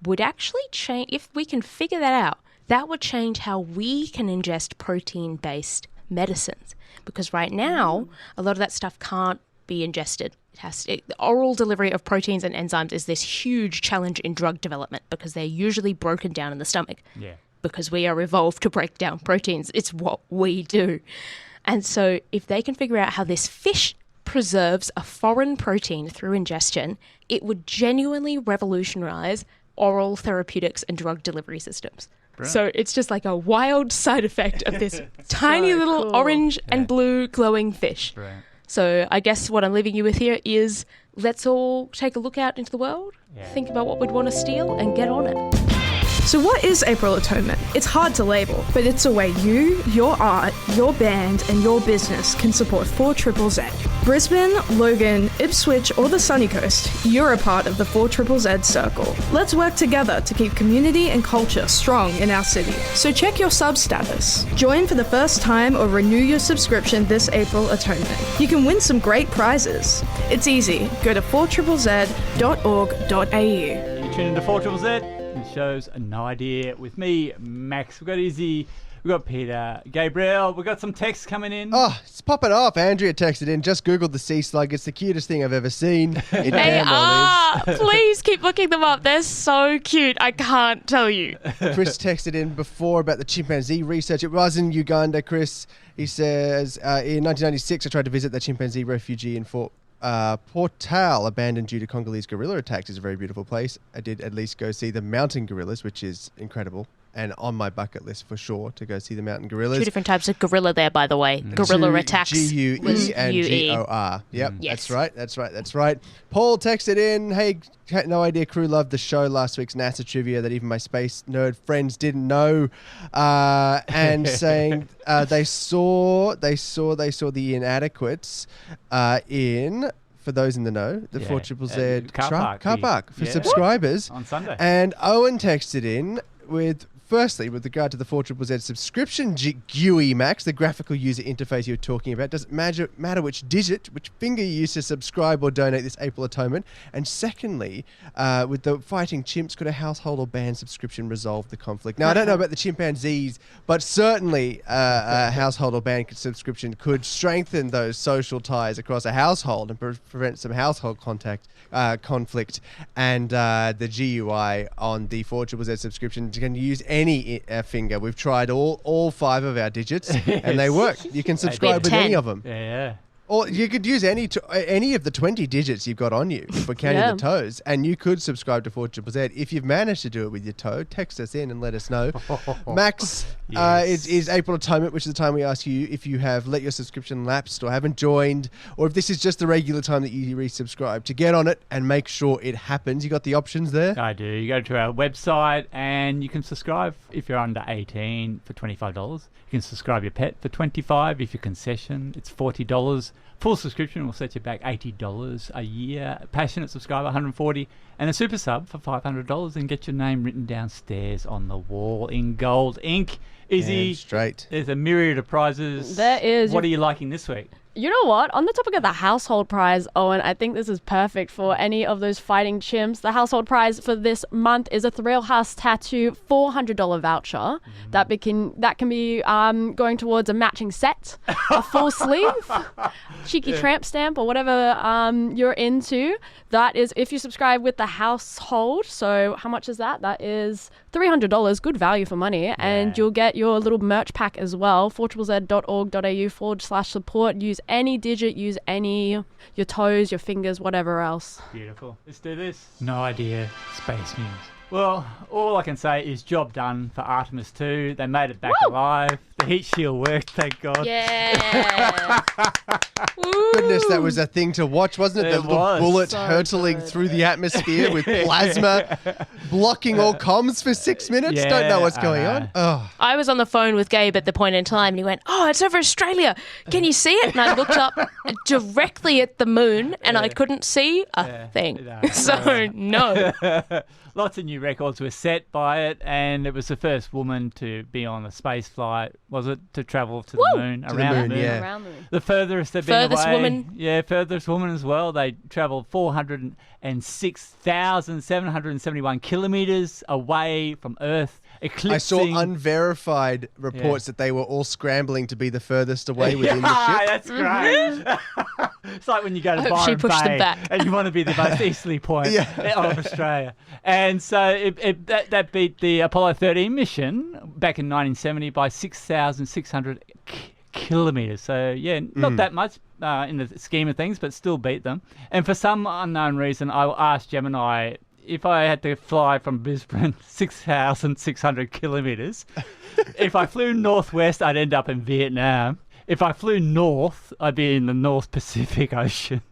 would actually change. If we can figure that out, that would change how we can ingest protein-based medicines. Because right now, a lot of that stuff can't be ingested. The oral delivery of proteins and enzymes is this huge challenge in drug development because they're usually broken down in the stomach. Yeah. Because we are evolved to break down proteins. It's what we do. And so if they can figure out how this fish preserves a foreign protein through ingestion, it would genuinely revolutionize oral therapeutics and drug delivery systems. Brilliant. So it's just like a wild side effect of this tiny little cool. orange and blue glowing fish. Brilliant. So I guess what I'm leaving you with here is let's all take a look out into the world, think about what we'd want to steal and get on it. So what is April Atonement? It's hard to label, but it's a way you, your art, your band, and your business can support 4ZZZ. Brisbane, Logan, Ipswich, or the Sunny Coast, you're a part of the 4ZZZ circle. Let's work together to keep community and culture strong in our city. So check your sub status. Join for the first time or renew your subscription this April Atonement. You can win some great prizes. It's easy. Go to 4ZZZ.org.au. You tune into 4ZZZ. Shows No Idea with me, Max. We've got Issy, we've got Peta, Gabriel, we've got some texts coming in. Oh, it's popping off. Andrea texted in, just Googled the sea slug. It's the cutest thing I've ever seen. It They damn well are. Please keep looking them up. They're so cute. I can't tell you. Chris texted in before about the chimpanzee research. It was in Uganda, Chris. He says, in 1996, I tried to visit the chimpanzee refugee in Fort Portal, abandoned due to Congolese guerrilla attacks. Is a very beautiful place. I did at least go see the mountain gorillas, which is incredible, and on my bucket list for sure to go see the mountain gorillas. 2 different types of gorilla there, by the way. Gorilla attacks. G-U-E and G-O-R. Yep, Yes. That's right. Paul texted in, hey, No Idea crew loved the show last week's NASA trivia that even my space nerd friends didn't know, and saying they saw the inadequates in, for those in the know, the 4ZZZ car park for subscribers on Sunday. And Owen texted in with, firstly, with regard to the 4ZZZ subscription GUI, Max, the graphical user interface you were talking about, does it matter which finger you use to subscribe or donate this April Atonement? And secondly, with the fighting chimps, could a household or band subscription resolve the conflict? Now, I don't know about the chimpanzees, but certainly a household or band subscription could strengthen those social ties across a household and prevent some household conflict. And the GUI on the 4ZZZ subscription can use any finger. We've tried all 5 of our digits and they work. You can subscribe with any of them. Yeah. Or you could use any of the 20 digits you've got on you for counting the toes, and you could subscribe to 4ZZZ. If you've managed to do it with your toe, text us in and let us know. Max, it is April Atonement, which is the time we ask you if you have let your subscription lapsed or haven't joined, or if this is just the regular time that you resubscribe, to get on it and make sure it happens. You got the options there? I do. You go to our website and you can subscribe if you're under 18 for $25. You can subscribe your pet for $25. If you're concession, it's $40. Full subscription will set you back $80 a year. Passionate subscriber, $140. And a super sub for $500 and get your name written downstairs on the wall in gold ink. Issy, straight. There's a myriad of prizes. There is. What are you liking this week? You know what? On the topic of the household prize, Owen, I think this is perfect for any of those fighting chimps. The household prize for this month is a Thrill House tattoo $400 voucher. That can be going towards a matching set, a full sleeve, cheeky tramp stamp, or whatever you're into. That is if you subscribe with the household. So how much is that? That is $300. Good value for money. And you'll get your little merch pack as well. 4ZZZ.org.au/support. Use any digit, use your toes, your fingers, whatever else. Beautiful. Let's do this. No Idea Space News. Well, all I can say is job done for Artemis 2. They made it back alive. The heat shield worked, thank God. Yeah. Goodness, that was a thing to watch, wasn't it? The little bullet hurtling through the atmosphere with plasma, blocking all comms for 6 minutes. Don't know what's going on. Oh. I was on the phone with Gabe at the point in time and he went, "Oh, it's over Australia. Can you see it?" And I looked up directly at the moon and I couldn't see a thing. So, no. Lots of new records were set by it, and it was the first woman to be on a space flight was it, to travel to Woo! the moon, To the around moon, the moon. yeah. Around the moon. The furthest they've been Furthest away. woman. Yeah, furthest woman as well. They travelled 406,771 kilometres away from Earth, eclipsing... I saw unverified reports that they were all scrambling to be the furthest away within the ship. That's great. It's like when you go to Hope she Byron pushed them Bay back. and you want to be the most easterly point of Australia. And so that beat the Apollo 13 mission back in 1970 by 6,600 kilometres. So, yeah, not that much in the scheme of things, but still beat them. And for some unknown reason, I asked Gemini if I had to fly from Brisbane 6,600 kilometres, if I flew northwest, I'd end up in Vietnam. If I flew north, I'd be in the North Pacific Ocean.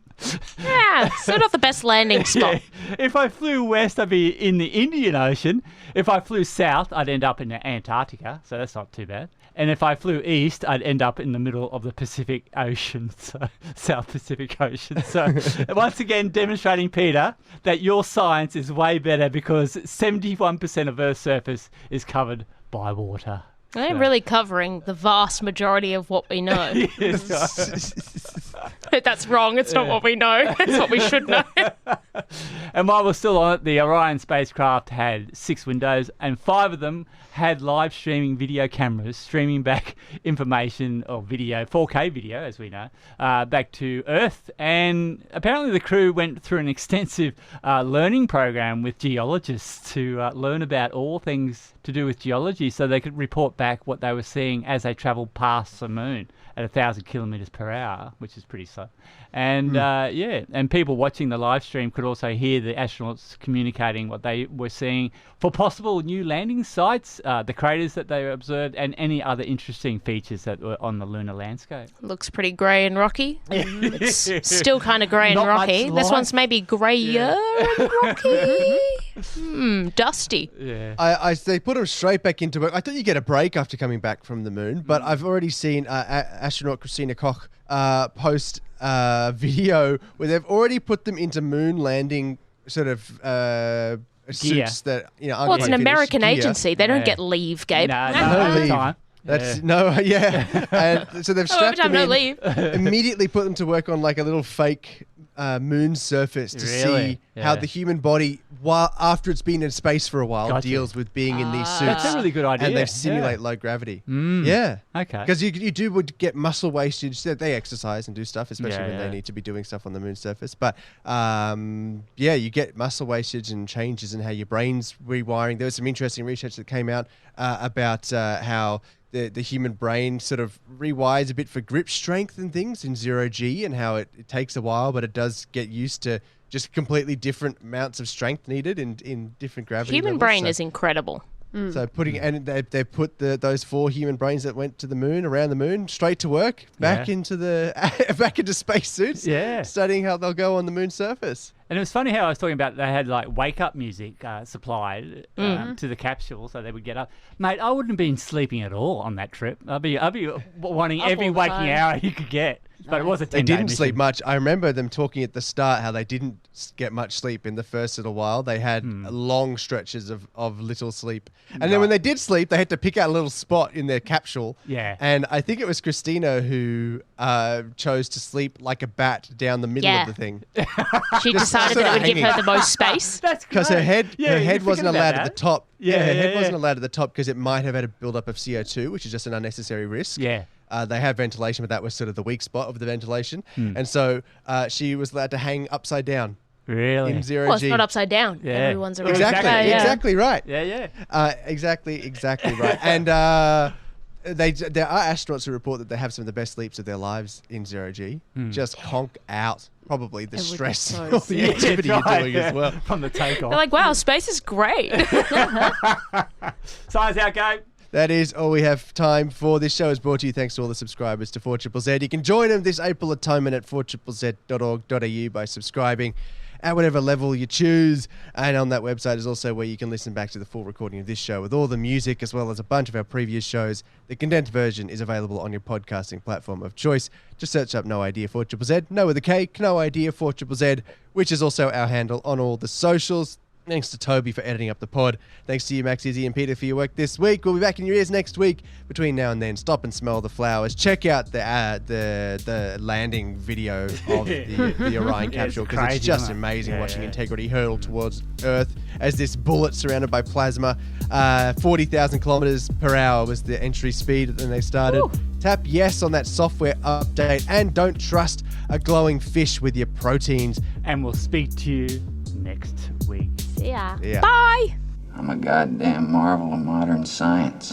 Yeah, so not the best landing spot. Yeah. If I flew west, I'd be in the Indian Ocean. If I flew south, I'd end up in Antarctica, so that's not too bad. And if I flew east, I'd end up in the middle of the Pacific Ocean, so South Pacific Ocean. So once again, demonstrating, Peter, that your science is way better because 71% of Earth's surface is covered by water. They're really covering the vast majority of what we know. That's wrong. It's not what we know. It's what we should know. And while we're still on it, the Orion spacecraft had 6 windows, and 5 of them had live streaming video cameras streaming back information or video, 4K video, as we know, back to Earth. And apparently the crew went through an extensive learning program with geologists to learn about all things to do with geology so they could report back what they were seeing as they travelled past the moon at 1,000 kilometres per hour, which is pretty slow. And and people watching the live stream could also hear the astronauts communicating what they were seeing for possible new landing sites, the craters that they observed, and any other interesting features that were on the lunar landscape. Looks pretty grey and rocky. It's still kind of grey and Not much rocky. This light. one's maybe greyer and rocky. Dusty. Yeah. They put them straight back into work. I thought you get a break after coming back from the moon, but I've already seen astronaut Christina Koch post video where they've already put them into moon landing sort of suits that aren't Well, it's an quite American finished. Gear. agency. They don't get leave, Gabe. No leave. time. That's and so they've strapped overtime, them no in, leave. immediately put them to work on like a little fake moon surface to Really? see how Yeah. the human body, after it's been in space for a while, Gotcha. deals with being in these suits. That's a really good idea. And they Yeah. simulate low gravity. Mm. Yeah. Okay. Because you would get muscle wastage. They exercise and do stuff, especially Yeah, when yeah. they need to be doing stuff on the moon surface. But you get muscle wastage and changes in how your brain's rewiring. There was some interesting research that came out about how the human brain sort of rewires a bit for grip strength and things in 0G, and how it takes a while, but it does get used to just completely different amounts of strength needed in different gravity Human levels. brain So- is incredible. So they put those 4 human brains that went to the moon, around the moon, straight to work, back into back into spacesuits, studying how they'll go on the moon surface. And it was funny how I was talking about they had like wake up music supplied to the capsule so they would get up. Mate, I wouldn't have been sleeping at all on that trip. I'd be wanting Up every all the waking time. hour you could get. But it was a 10-day They didn't mission. sleep much. I remember them talking at the start how they didn't get much sleep in the first little while. They had long stretches of little sleep. And then when they did sleep, they had to pick out a little spot in their capsule. Yeah. And I think it was Christina who chose to sleep like a bat down the middle Yeah. of the thing. She Just decided sort that it of would give her hanging. the most space. That's Because her head wasn't allowed at the top. Yeah, her yeah, head yeah. wasn't allowed at the top because it might have had a buildup of CO2, which is just an unnecessary risk. Yeah. They had ventilation, but that was sort of the weak spot of the ventilation. And so she was allowed to hang upside down. Really? In 0G. Well, it's not upside down. Yeah. Everyone's around. Exactly right. Yeah, yeah. Exactly right. And there are astronauts who report that they have some of the best sleeps of their lives in 0G. Just conk out. Probably the It would be stress so and all the sick. activity Yeah, you're doing right, as well. From the takeoff. They're like, wow, space is great. Size out, Gabe. That is all we have time for. This show is brought to you thanks to all the subscribers to 4ZZZ. You can join them this April Atonement at 4ZZZ.org.au by subscribing at whatever level you choose. And on that website is also where you can listen back to the full recording of this show with all the music as well as a bunch of our previous shows. The condensed version is available on your podcasting platform of choice. Just search up No Idea 4ZZZ, no with a K, No Idea 4ZZZ, which is also our handle on all the socials. Thanks to Toby for editing up the pod. Thanks to you, Max, Izzy, and Peter for your work this week. We'll be back in your ears next week. Between now and then, stop and smell the flowers. Check out the landing video of the Orion capsule, because it's just amazing watching Integrity hurtle towards Earth as this bullet surrounded by plasma. 40,000 kilometers per hour was the entry speed when they started. Ooh. Tap yes on that software update, and don't trust a glowing fish with your proteins. And we'll speak to you next week. See ya. Yeah. Bye. I'm a goddamn marvel of modern science.